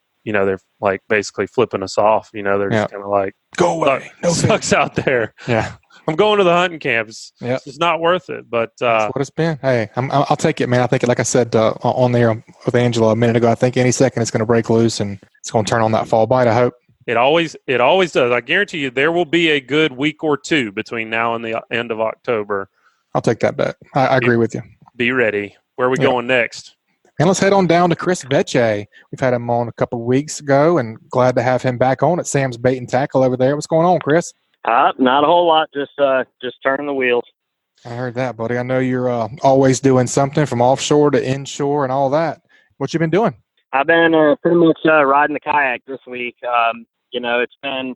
like basically flipping us off. They're just kind of like, go away. Sucks out there. Yeah. I'm going to the hunting camps. It's just not worth it. But that's what it's been. Hey, I'll take it, man. I think, like I said on there with Angelo a minute ago, I think any second it's going to break loose and it's going to turn on that fall bite. I hope it always does. I guarantee you, there will be a good week or two between now and the end of October. I'll take that bet. I agree with you. Be ready. Where are we going next? And let's head on down to Chris Vecsey. We've had him on a couple of weeks ago, and glad to have him back on at Sam's Bait and Tackle over there. What's going on, Chris? Not a whole lot. Just turning the wheels. I heard that, buddy. I know you're always doing something from offshore to inshore and all that. What you been doing? I've been pretty much riding the kayak this week. It's been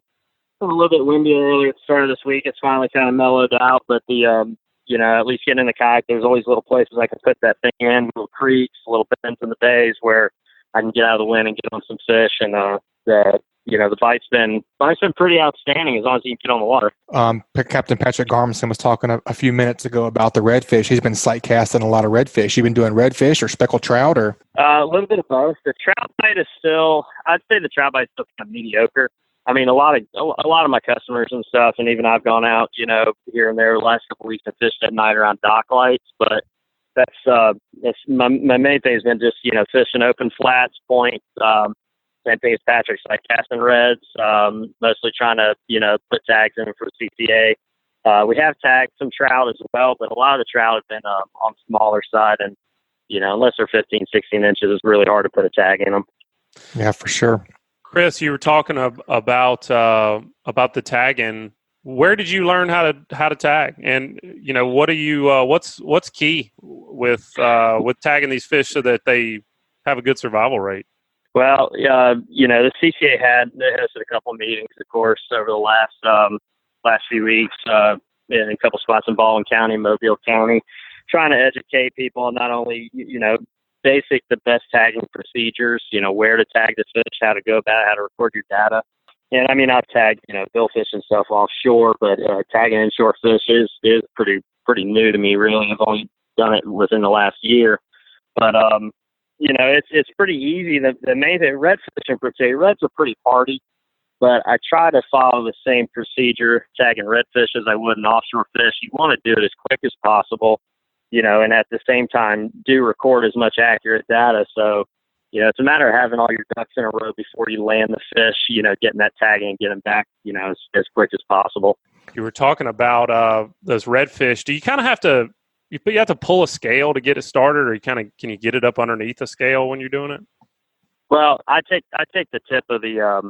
a little bit windy earlier at the start of this week. It's finally kind of mellowed out, but at least getting in the kayak, there's always little places I can put that thing in, little creeks, little bends in the days where I can get out of the wind and get on some fish. And the bite's been pretty outstanding as long as you can get on the water. Captain Patric Garmeson was talking a few minutes ago about the redfish. He's been sight casting a lot of redfish. You been doing redfish or speckled trout or? A little bit of both. The trout bite is I'd say the trout bite's still kind of mediocre. I mean, a lot of my customers and stuff, and even I've gone out, here and there the last couple of weeks and fished at night around dock lights. But that's my main thing has been just fishing open flats, points. Same thing as Patrick's, like casting reds. Mostly trying to put tags in for CCA. We have tagged some trout as well, but a lot of the trout have been on the smaller side, and unless they're 15, 16 inches, it's really hard to put a tag in them. Yeah, for sure. Chris, you were talking about the tagging. Where did you learn how to tag? And what do you what's key with tagging these fish so that they have a good survival rate? Well, the CCA they hosted a couple of meetings, of course, over the last few weeks in a couple spots in Baldwin County, Mobile County, trying to educate people on not only the best tagging procedures, where to tag the fish, how to go about it, how to record your data. And I mean, I've tagged, billfish and stuff offshore, but tagging inshore fish is pretty new to me, really. I've only done it within the last year. But, it's pretty easy. The main thing, redfish in particular, reds are pretty hardy, but I try to follow the same procedure tagging redfish as I would an offshore fish. You want to do it as quick as possible, and at the same time, do record as much accurate data. So, it's a matter of having all your ducks in a row before you land the fish, getting that tagging and getting back, as quick as possible. You were talking about those redfish. Do you kind of have to pull a scale to get it started, or can you get it up underneath a scale when you're doing it? Well, I take the tip of the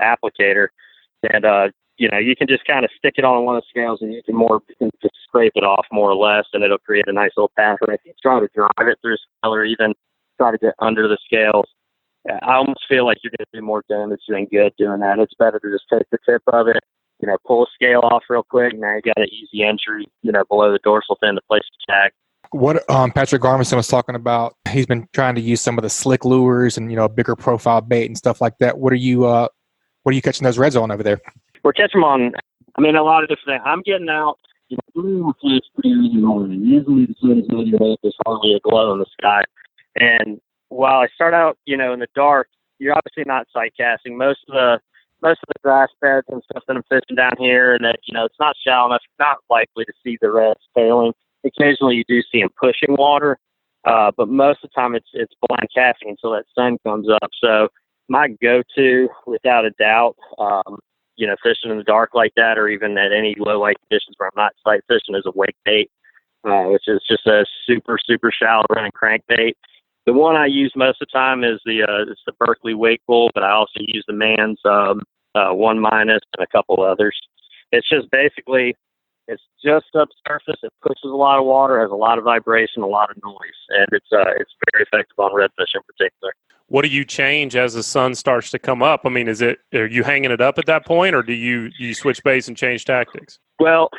applicator, and you can just kind of stick it on one of the scales, and you can just scrape it off more or less, and it'll create a nice little path. And if you try to drive it through a scale or even try to get under the scales, I almost feel like you're going to do more damage than good doing that. It's better to just take the tip of it, pull a scale off real quick. Now you got an easy entry, below the dorsal fin to place the tag. What Patric Garmeson was talking about, he's been trying to use some of the slick lures and a bigger profile bait and stuff like that. What are you catching those reds on over there? We're catching them on, a lot of different things. I'm getting out, blue fish pretty early on. Usually the sun is really up, there's hardly a glow in the sky. And while I start out, in the dark, you're obviously not sight casting. Most of the grass beds and stuff that I'm fishing down here, and that it's not shallow enough, you're not likely to see the reds tailing. Occasionally you do see them pushing water, but most of the time it's blind casting until that sun comes up. So my go-to, without a doubt, fishing in the dark like that, or even at any low light conditions where I'm not sight fishing, is a wake bait, which is just a super, super shallow running crankbait. The one I use most of the time is it's the Berkeley Wake Bull, but I also use the Man's 1- and a couple others. It's just basically, it's just subsurface. It pushes a lot of water, has a lot of vibration, a lot of noise, and it's very effective on redfish in particular. What do you change as the sun starts to come up? I mean, are you hanging it up at that point, or do you switch baits and change tactics? Well,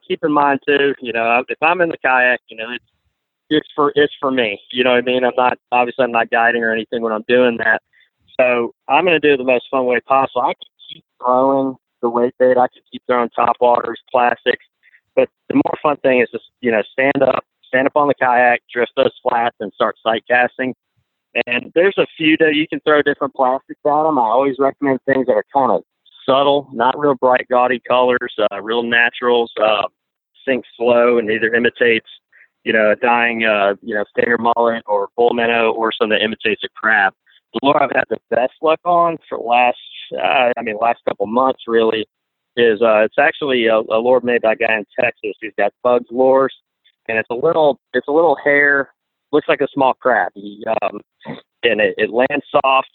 keep in mind too, if I'm in the kayak, it's for me. You know what I mean? I'm not guiding or anything when I'm doing that. So I'm going to do it the most fun way possible. I can keep throwing the weight bait. I can keep throwing top waters, plastics. But the more fun thing is just, stand up on the kayak, drift those flats, and start sight casting. And there's a few that you can throw different plastics at them. I always recommend things that are kind of subtle, not real bright, gaudy colors, real naturals, sink slow, and either imitates a dying, stinger mullet or bull minnow, or something that imitates a crab. The lure I've had the best luck on for last couple months really is it's actually a lure made by a guy in Texas who's got bugs lures, and it's a little hair, looks like a small crab. And it lands soft,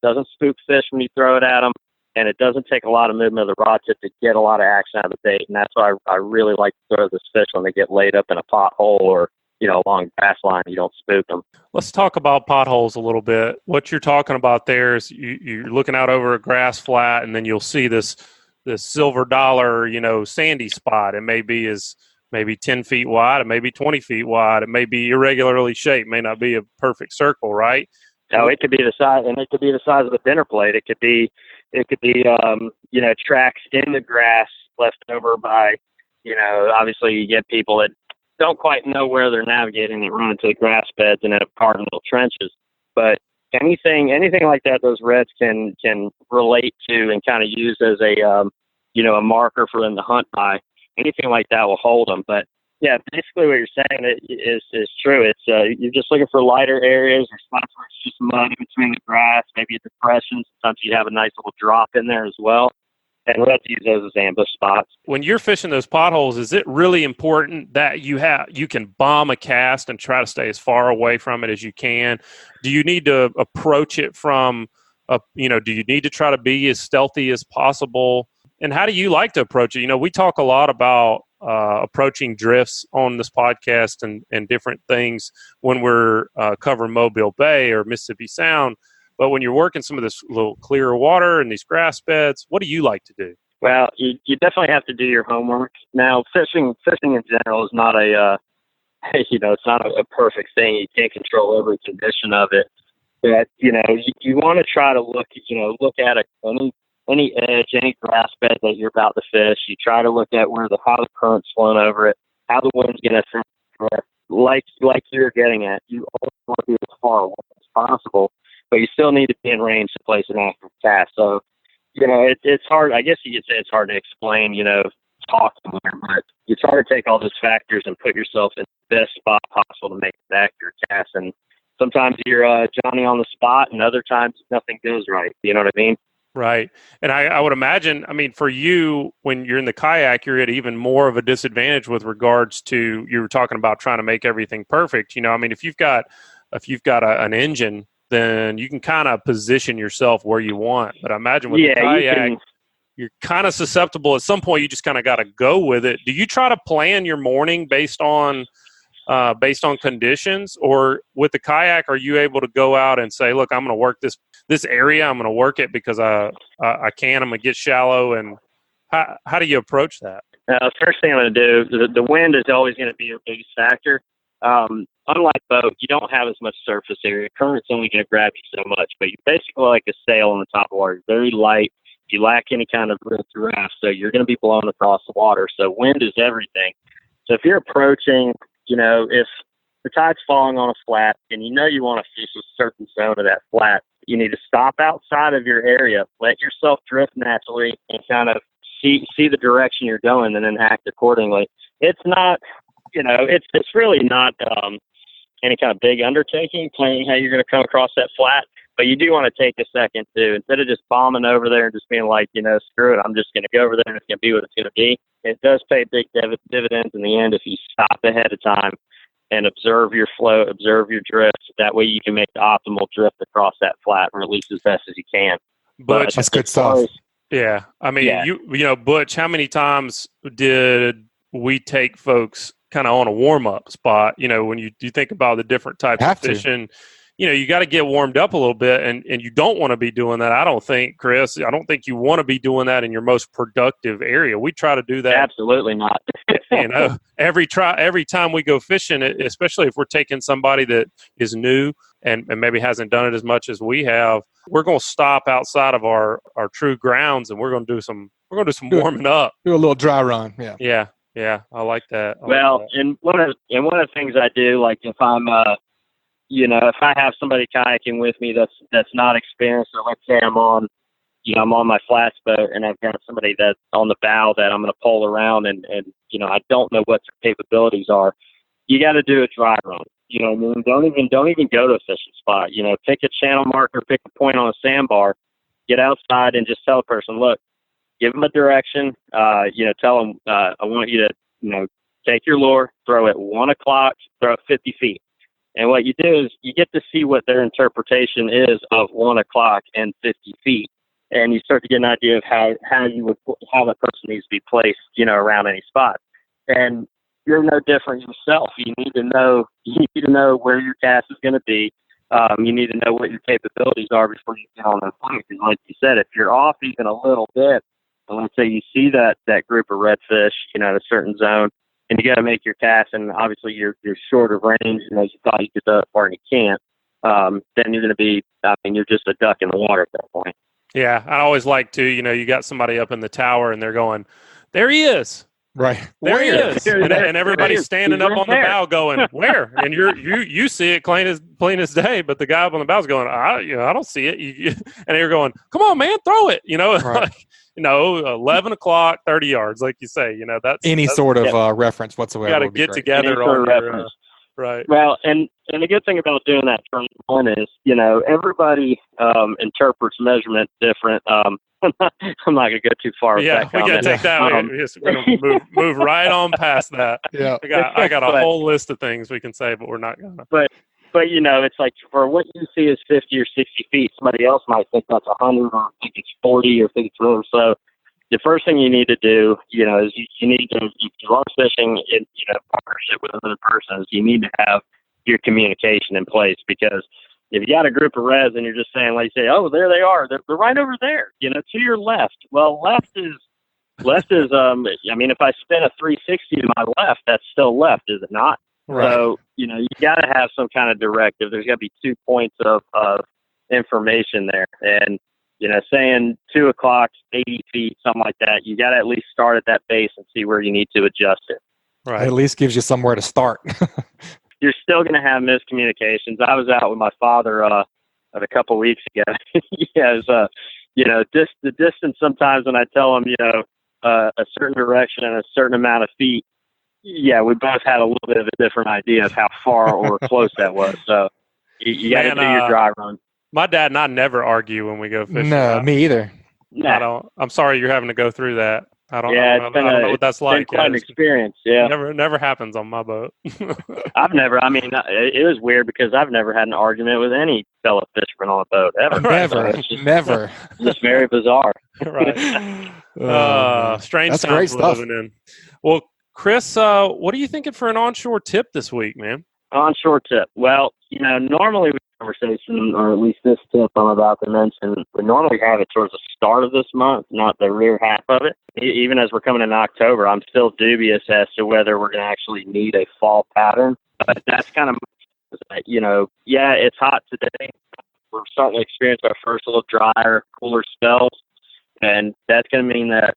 doesn't spook fish when you throw it at them, and it doesn't take a lot of movement of the rod tip to get a lot of action out of the bait. And that's why I really like to throw this fish when they get laid up in a pothole or, along grass line. You don't spook them. Let's talk about potholes a little bit. What you're talking about there is you're looking out over a grass flat, and then you'll see this silver dollar, sandy spot. It may be 10 feet wide. It may be 20 feet wide. It may be irregularly shaped. It may not be a perfect circle, right? No, it could be the size, and it could be the size of a dinner plate. It could be tracks in the grass left over by, obviously you get people that don't quite know where they're navigating that run into the grass beds and end up caught in little trenches. But anything like that, those reds can relate to and kind of use as a marker for them to hunt by. Anything like that will hold them. But yeah, basically what you're saying is true. It's you're just looking for lighter areas or spots where it's just mud in between the grass, maybe a depression. Sometimes you have a nice little drop in there as well. And we have to use those as ambush spots. When you're fishing those potholes, is it really important that you can bomb a cast and try to stay as far away from it as you can? Do you need to approach it from do you need to try to be as stealthy as possible? And how do you like to approach it? You know, we talk a lot about approaching drifts on this podcast and different things when we're covering Mobile Bay or Mississippi Sound. But when you're working some of this little clearer water and these grass beds, what do you like to do? Well, you definitely have to do your homework. Now, fishing in general is not it's not a perfect thing. You can't control every condition of it. But, you want to try to look at any edge, any grass bed that you're about to fish. You try to look at how the current's flowing over it, how the wind's going to affect it. Like you're getting at, you always want to be as far away as possible, but you still need to be in range to place an accurate cast. So, it's hard. I guess you could say it's hard to explain, talking there, but you try to take all those factors and put yourself in the best spot possible to make an accurate cast. And sometimes you're Johnny on the spot, and other times nothing goes right. You know what I mean? Right. And I would imagine, for you, when you're in the kayak, you're at even more of a disadvantage with regards to, you were talking about trying to make everything perfect. If you've got an engine, then you can kind of position yourself where you want. But I imagine with the kayak, you're kind of susceptible. At some point, you just kind of got to go with it. Do you try to plan your morning based on conditions, or with the kayak, are you able to go out and say, look, I'm going to work this area. I'm going to work it because I'm going to get shallow. And how do you approach that? First thing I'm going to do, the wind is always going to be your biggest factor. Unlike boat, you don't have as much surface area. Current's only going to grab you so much, but you're basically like a sail on the top of water. You're very light. You lack any kind of draft, so you're going to be blown across the water. So wind is everything. So if you're approaching, if the tide's falling on a flat and you want to fish a certain zone of that flat, you need to stop outside of your area, let yourself drift naturally, and kind of see the direction you're going, and then act accordingly. It's not, it's really not any kind of big undertaking, planning how you're going to come across that flat. But you do want to take a second to, instead of just bombing over there and just being like, screw it, I'm just going to go over there and it's going to be what it's going to be. It does pay big dividends in the end if you stop ahead of time and observe your flow, observe your drifts. That way you can make the optimal drift across that flat, or at least as best as you can. Butch, that's good stuff. Butch, how many times did we take folks kind of on a warm-up spot? When you think about the different types of fishing, you got to get warmed up a little bit, and you don't want to be doing that. I don't think, Chris, you want to be doing that in your most productive area. We try to do that. Absolutely not. Every time we go fishing, especially if we're taking somebody that is new and maybe hasn't done it as much as we have, we're going to stop outside of our true grounds, and we're going to do some warming up. Do a little dry run. Yeah. I like that. And one of the things I do, like if I'm if I have somebody kayaking with me that's not experienced, or let's say I'm on my flats boat and I've got somebody that's on the bow that I'm going to pole around and I don't know what their capabilities are, you got to do a dry run. Don't even go to a fishing spot. Pick a channel marker, pick a point on a sandbar, get outside and just tell a person, look, give them a direction. Tell them, I want you to, take your lure, throw at 1 o'clock, throw 50 feet. And what you do is you get to see what their interpretation is of 1 o'clock and 50 feet. And you start to get an idea of how that person needs to be placed, around any spot. And you're no different yourself. You need to know where your cast is going to be. You need to know what your capabilities are before you get on the point. Because like you said, if you're off even a little bit, and let's say you see that group of redfish, in a certain zone, and you got to make your cast, and obviously you're short of range, and as you thought you could do it far and you can't, then you're going to be, you're just a duck in the water at that point. Yeah, I always like to, you got somebody up in the tower and they're going, there he is. Right. There he is. And everybody's standing up on the bow going, where? And you see it plain as day, but the guy up on the bow is going, I don't see it. And you're going, come on, man, throw it. Right. 11 o'clock, 30 yards, like you say, that's any sort of reference whatsoever. You got to get together on your right. Well, and the good thing about doing that one is, everybody interprets measurement different. I'm not going to go too far with that comment. We got to take that. We're going to move right on past that. Yeah, I got a whole list of things we can say, but we're not going to. But it's like for what you see is 50 or 60 feet, somebody else might think that's 100 or think it's 40 or think it's really. So the first thing you need to do, is you need to, if you are fishing in, partnership with another person, is you need to have your communication in place, because if you got a group of reds and you're just saying, like, say, oh, there they are, they're right over there, to your left. Well, left is, I mean, if I spin a 360 to my left, that's still left, is it not? Right. So, you got to have some kind of directive. There's got to be 2 points of information there. And, saying 2 o'clock, 80 feet, something like that, you got to at least start at that base and see where you need to adjust it. Right. It at least gives you somewhere to start. You're still going to have miscommunications. I was out with my father a couple weeks ago. He has, the distance sometimes when I tell him, a certain direction and a certain amount of feet, yeah, we both had a little bit of a different idea of how far or close that was. So you got to do your dry run. My dad and I never argue when we go fishing. No, me either. No. I'm sorry you're having to go through that. I don't know what that's like. It's been quite an experience, yeah. Never happens on my boat. It was weird because I've never had an argument with any fellow fisherman on a boat, ever. Never. It's very bizarre. Right. Strange times we're living in. Well, Chris, what are you thinking for an onshore tip this week, man? Onshore tip. Well, normally we conversation, or at least this tip I'm about to mention, we normally have it towards the start of this month, not the rear half of it. Even as we're coming in October, I'm still dubious as to whether we're going to actually need a fall pattern. But that's kind of, it's hot today. We're starting to experience our first little drier, cooler spells. And that's going to mean that,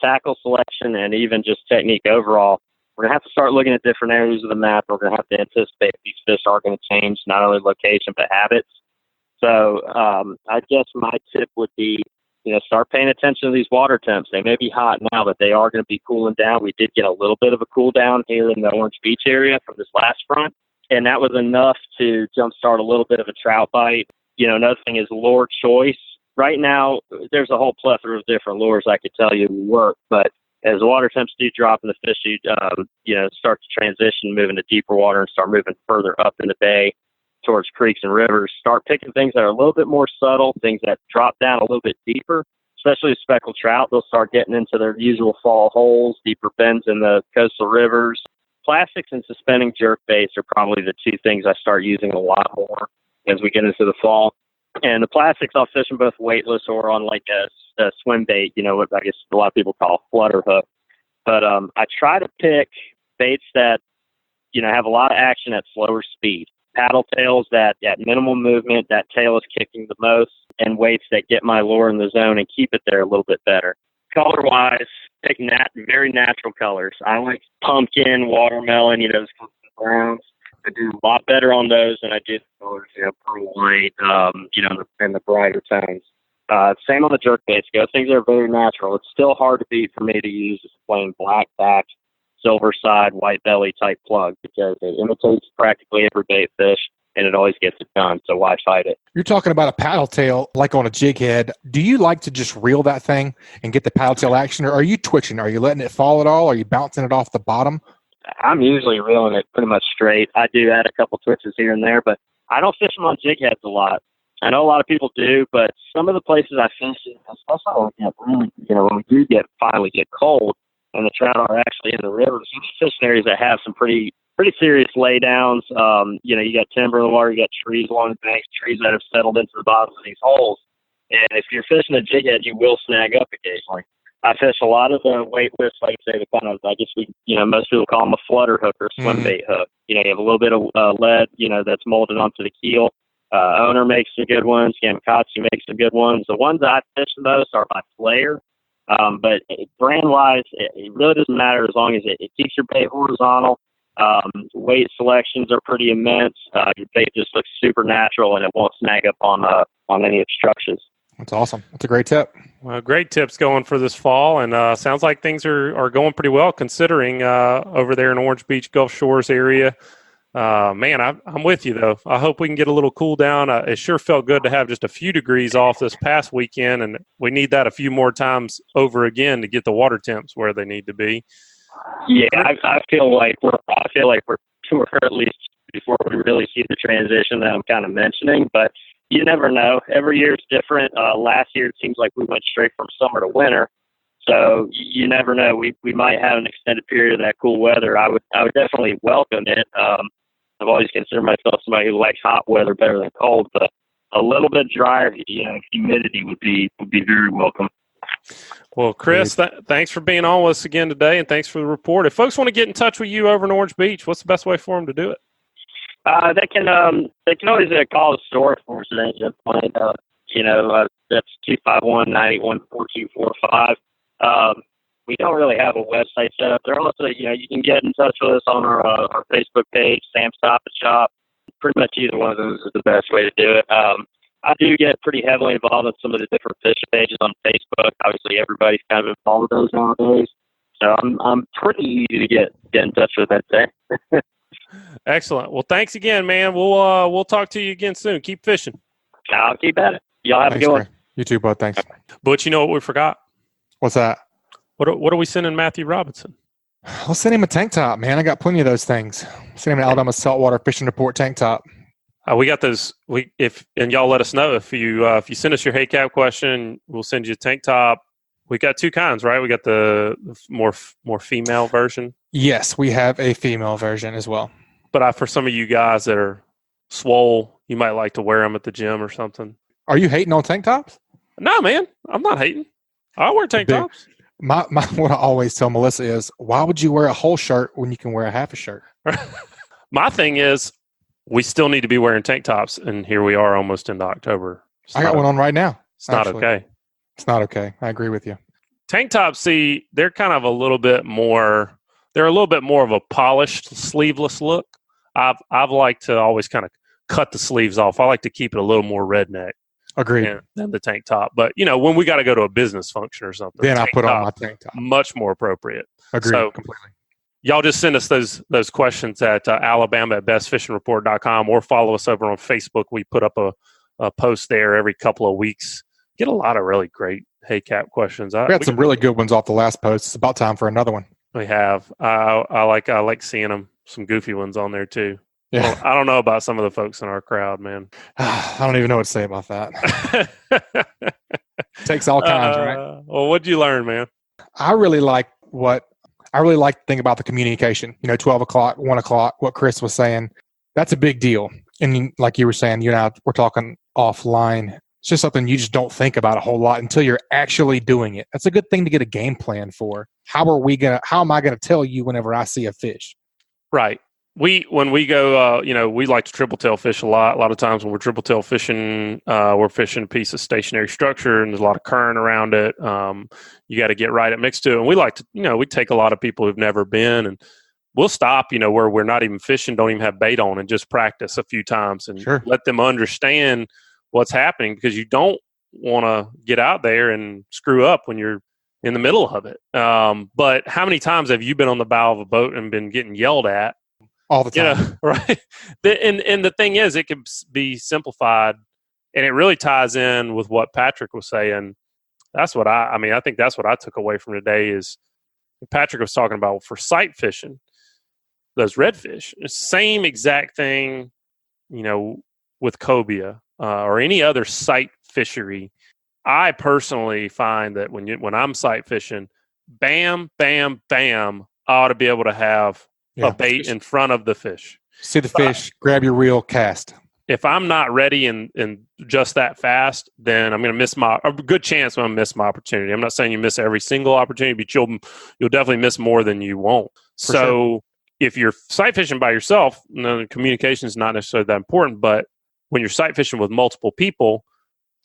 tackle selection and even just technique overall, we're going to have to start looking at different areas of the map. We're going to have to anticipate these fish are going to change not only location but habits. So I guess my tip would be, start paying attention to these water temps. They may be hot now, but they are going to be cooling down. We did get a little bit of a cool down here in the Orange Beach area from this last front, and that was enough to jumpstart a little bit of a trout bite. Another thing is lure choice. Right now, there's a whole plethora of different lures I could tell you work, but as the water temps do drop and the fish start to transition, move into deeper water and start moving further up in the bay towards creeks and rivers, start picking things that are a little bit more subtle, things that drop down a little bit deeper, especially speckled trout. They'll start getting into their usual fall holes, deeper bends in the coastal rivers. Plastics and suspending jerk baits are probably the 2 things I start using a lot more as we get into the fall. And the plastics I'll fish them both weightless or on like a swim bait, what I guess a lot of people call a flutter hook. But I try to pick baits that, have a lot of action at slower speed. Paddle tails that at minimal movement, that tail is kicking the most, and weights that get my lure in the zone and keep it there a little bit better. Color-wise, pick very natural colors. I like pumpkin, watermelon, those browns. I do a lot better on those than I do colors, pearl white, and the brighter tones. Same on the jerk baits go. Things are very natural. It's still hard to beat for me to use a plain black back, silver side, white belly type plug because it imitates practically every bait fish and it always gets it done. So why fight it? You're talking about a paddle tail like on a jig head. Do you like to just reel that thing and get the paddle tail action, or are you twitching? Are you letting it fall at all? Are you bouncing it off the bottom? I'm usually reeling it pretty much straight. I do add a couple twitches here and there, but I don't fish them on jig heads a lot. I know a lot of people do, but some of the places I fish, especially when we do finally get cold and the trout are actually in the rivers, you fish in areas that have some pretty serious laydowns. You got timber in the water, you got trees along the banks, trees that have settled into the bottom of these holes. And if you're fishing a jig head, you will snag up occasionally. I fish a lot of the weightless, like I say, the kind of, I guess most people call them a flutter hook or swim bait hook. You have a little bit of lead, that's molded onto the keel. Owner makes some good ones. Kamikaze makes some good ones. The ones I fish the most are by Flair. But brand-wise, it really doesn't matter as long as it keeps your bait horizontal. Weight selections are pretty immense. Your bait just looks super natural, and it won't snag up on any obstructions. That's awesome. That's a great tip. Well, great tips going for this fall, and sounds like things are going pretty well considering over there in Orange Beach, Gulf Shores area. Man, I'm with you, though. I hope we can get a little cool down. It sure felt good to have just a few degrees off this past weekend, and we need that a few more times over again to get the water temps where they need to be. Yeah, I feel like we're at least before we really see the transition that I'm kind of mentioning, but you never know. Every year is different. Last year, it seems like we went straight from summer to winter. So you never know. We might have an extended period of that cool weather. I would definitely welcome it. I've always considered myself somebody who likes hot weather better than cold, but a little bit drier, humidity would be very welcome. Well, Chris, thanks for being on with us again today, and thanks for the report. If folks want to get in touch with you over in Orange Beach, what's the best way for them to do it? They can always call the store for us at any point. That's 251-981-4245. We don't really have a website set up. There also, you can get in touch with us on our Facebook page, Sam's Stop and Shop. Pretty much either one of those is the best way to do it. I do get pretty heavily involved in some of the different fishing pages on Facebook. Obviously, everybody's kind of involved with those nowadays. So I'm pretty easy to get in touch with, I'd say. Excellent. Well, thanks again, man. We'll talk to you again soon. Keep fishing. I'll keep at it. Y'all have a good one. You too, bud. Thanks. But you know what we forgot? What's that? What are we sending Matthew Robinson? I'll send him a tank top, man. I got plenty of those things. Send him an Alabama Saltwater Fishing Report tank top. We got those. And y'all let us know if you send us your Hey Cap question, we'll send you a tank top. We got two kinds, right? We got the more female version. Yes, we have a female version as well. But for some of you guys that are swole, you might like to wear them at the gym or something. Are you hating on tank tops? No, man. I'm not hating. I wear tank tops. My what I always tell Melissa is, why would you wear a whole shirt when you can wear a half a shirt? My thing is, we still need to be wearing tank tops, and here we are almost into October. I got one on right now. It's not okay. It's not okay. I agree with you. Tank tops, they're kind of a little bit more. They're a little bit more of a polished, sleeveless look. I've liked to always kind of cut the sleeves off. I like to keep it a little more redneck. Agreed. Than the tank top. But, when we got to go to a business function or something, then I put on my tank top. Much more appropriate. Agreed. So, completely. Y'all just send us those questions at alabama@bestfishingreport.com or follow us over on Facebook. We put up a post there every couple of weeks. Get a lot of really great Hey Cap questions. We had some really good ones off the last post. It's about time for another one. We have. I like seeing them. Some goofy ones on there too. Yeah. Well, I don't know about some of the folks in our crowd, man. I don't even know what to say about that. Takes all kinds, right? Well, what'd you learn, man? I really like to think about the communication. 12 o'clock, 1 o'clock, what Chris was saying. That's a big deal. And like you were saying, you and I we're talking offline. It's just something you just don't think about a whole lot until you're actually doing it. That's a good thing to get a game plan for. How am I gonna tell you whenever I see a fish? Right. When we go, we like to triple tail fish a lot. A lot of times when we're triple tail fishing, we're fishing a piece of stationary structure and there's a lot of current around it. You got to get right at mixed to it. And we like to, we take a lot of people who've never been and we'll stop, where we're not even fishing, don't even have bait on and just practice a few times and let them understand what's happening because you don't want to get out there and screw up when you're in the middle of it. But how many times have you been on the bow of a boat and been getting yelled at? All the time. Right. And the thing is, it can be simplified, and it really ties in with what Patric was saying. That's what I think that's what I took away from today is Patric was talking about for sight fishing, those redfish. Same exact thing, with cobia or any other sight fishery. I personally find that when I'm sight fishing, bam, bam, bam, I ought to be able to have a bait in front of the fish. See the fish, grab your reel, cast. If I'm not ready and just that fast, then I'm going to miss a good chance I'm going to miss my opportunity. I'm not saying you miss every single opportunity, but you'll definitely miss more than you won't. If you're sight fishing by yourself, communication is not necessarily that important, but when you're sight fishing with multiple people,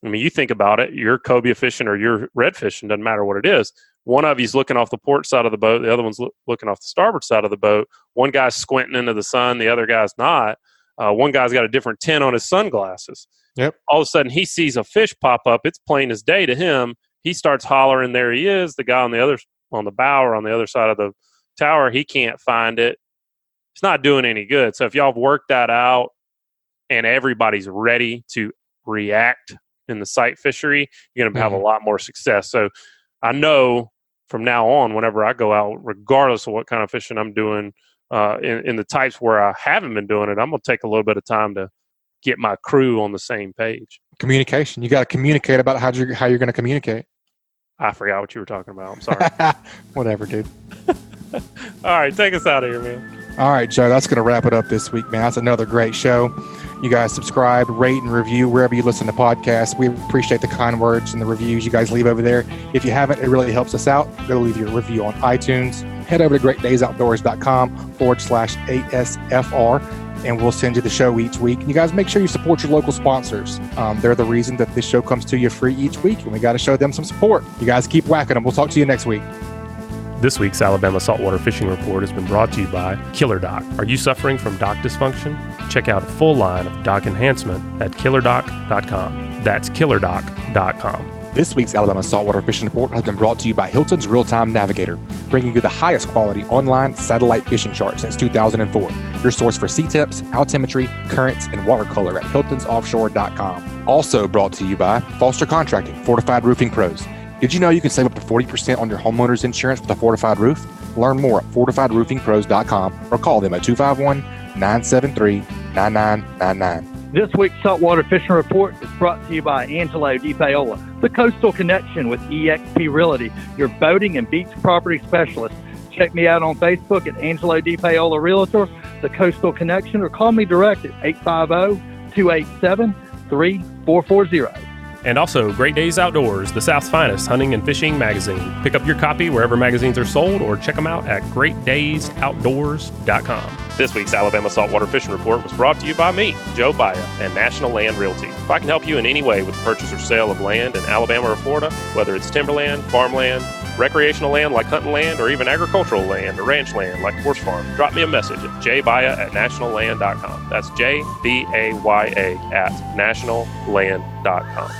you think about it, you're cobia fishing or you're red fishing, doesn't matter what it is. One of you's looking off the port side of the boat. The other one's looking off the starboard side of the boat. One guy's squinting into the sun. The other guy's not. One guy's got a different tint on his sunglasses. Yep. All of a sudden, he sees a fish pop up. It's plain as day to him. He starts hollering, there he is. The guy on the bow or on the other side of the tower, he can't find it. It's not doing any good. So if y'all have worked that out and everybody's ready to react in the sight fishery, you're going to have a lot more success. So I know from now on, whenever I go out, regardless of what kind of fishing I'm doing, in the types where I haven't been doing it, I'm going to take a little bit of time to get my crew on the same page. Communication. You got to communicate about how you're going to communicate. I forgot what you were talking about. I'm sorry. Whatever, dude. All right, take us out of here, man. All right, Joe, that's going to wrap it up this week, man. That's another great show. You guys subscribe, rate, and review wherever you listen to podcasts. We appreciate the kind words and the reviews you guys leave over there. If you haven't, it really helps us out. Go leave your review on iTunes. Head over to greatdaysoutdoors.com/ASFR, and we'll send you the show each week. You guys make sure you support your local sponsors. They're the reason that this show comes to you free each week, and we got to show them some support. You guys keep whacking them. We'll talk to you next week. This week's Alabama Saltwater Fishing Report has been brought to you by KillerDock. Are you suffering from dock dysfunction? Check out a full line of dock enhancement at KillerDock.com. That's KillerDock.com. This week's Alabama Saltwater Fishing Report has been brought to you by Hilton's Real-Time Navigator, bringing you the highest quality online satellite fishing chart since 2004. Your source for sea temps, altimetry, currents, and watercolor at HiltonsOffshore.com. Also brought to you by Foster Contracting, Fortified Roofing Pros. Did you know you can save up to 40% on your homeowner's insurance with a fortified roof? Learn more at FortifiedRoofingPros.com or call them at 251-973-9999. This week's Saltwater Fishing Report is brought to you by Angelo Depaola, the Coastal Connection with EXP Realty, your boating and beach property specialist. Check me out on Facebook at Angelo Depaola Realtor, the Coastal Connection, or call me direct at 850-287-3440. And also, Great Days Outdoors, the South's finest hunting and fishing magazine. Pick up your copy wherever magazines are sold or check them out at greatdaysoutdoors.com. This week's Alabama Saltwater Fishing Report was brought to you by me, Joe Baya, and National Land Realty. If I can help you in any way with the purchase or sale of land in Alabama or Florida, whether it's timberland, farmland, recreational land like hunting land, or even agricultural land or ranch land like horse farm, drop me a message at jbaya@nationalland.com. That's JBAYA@nationalland.com.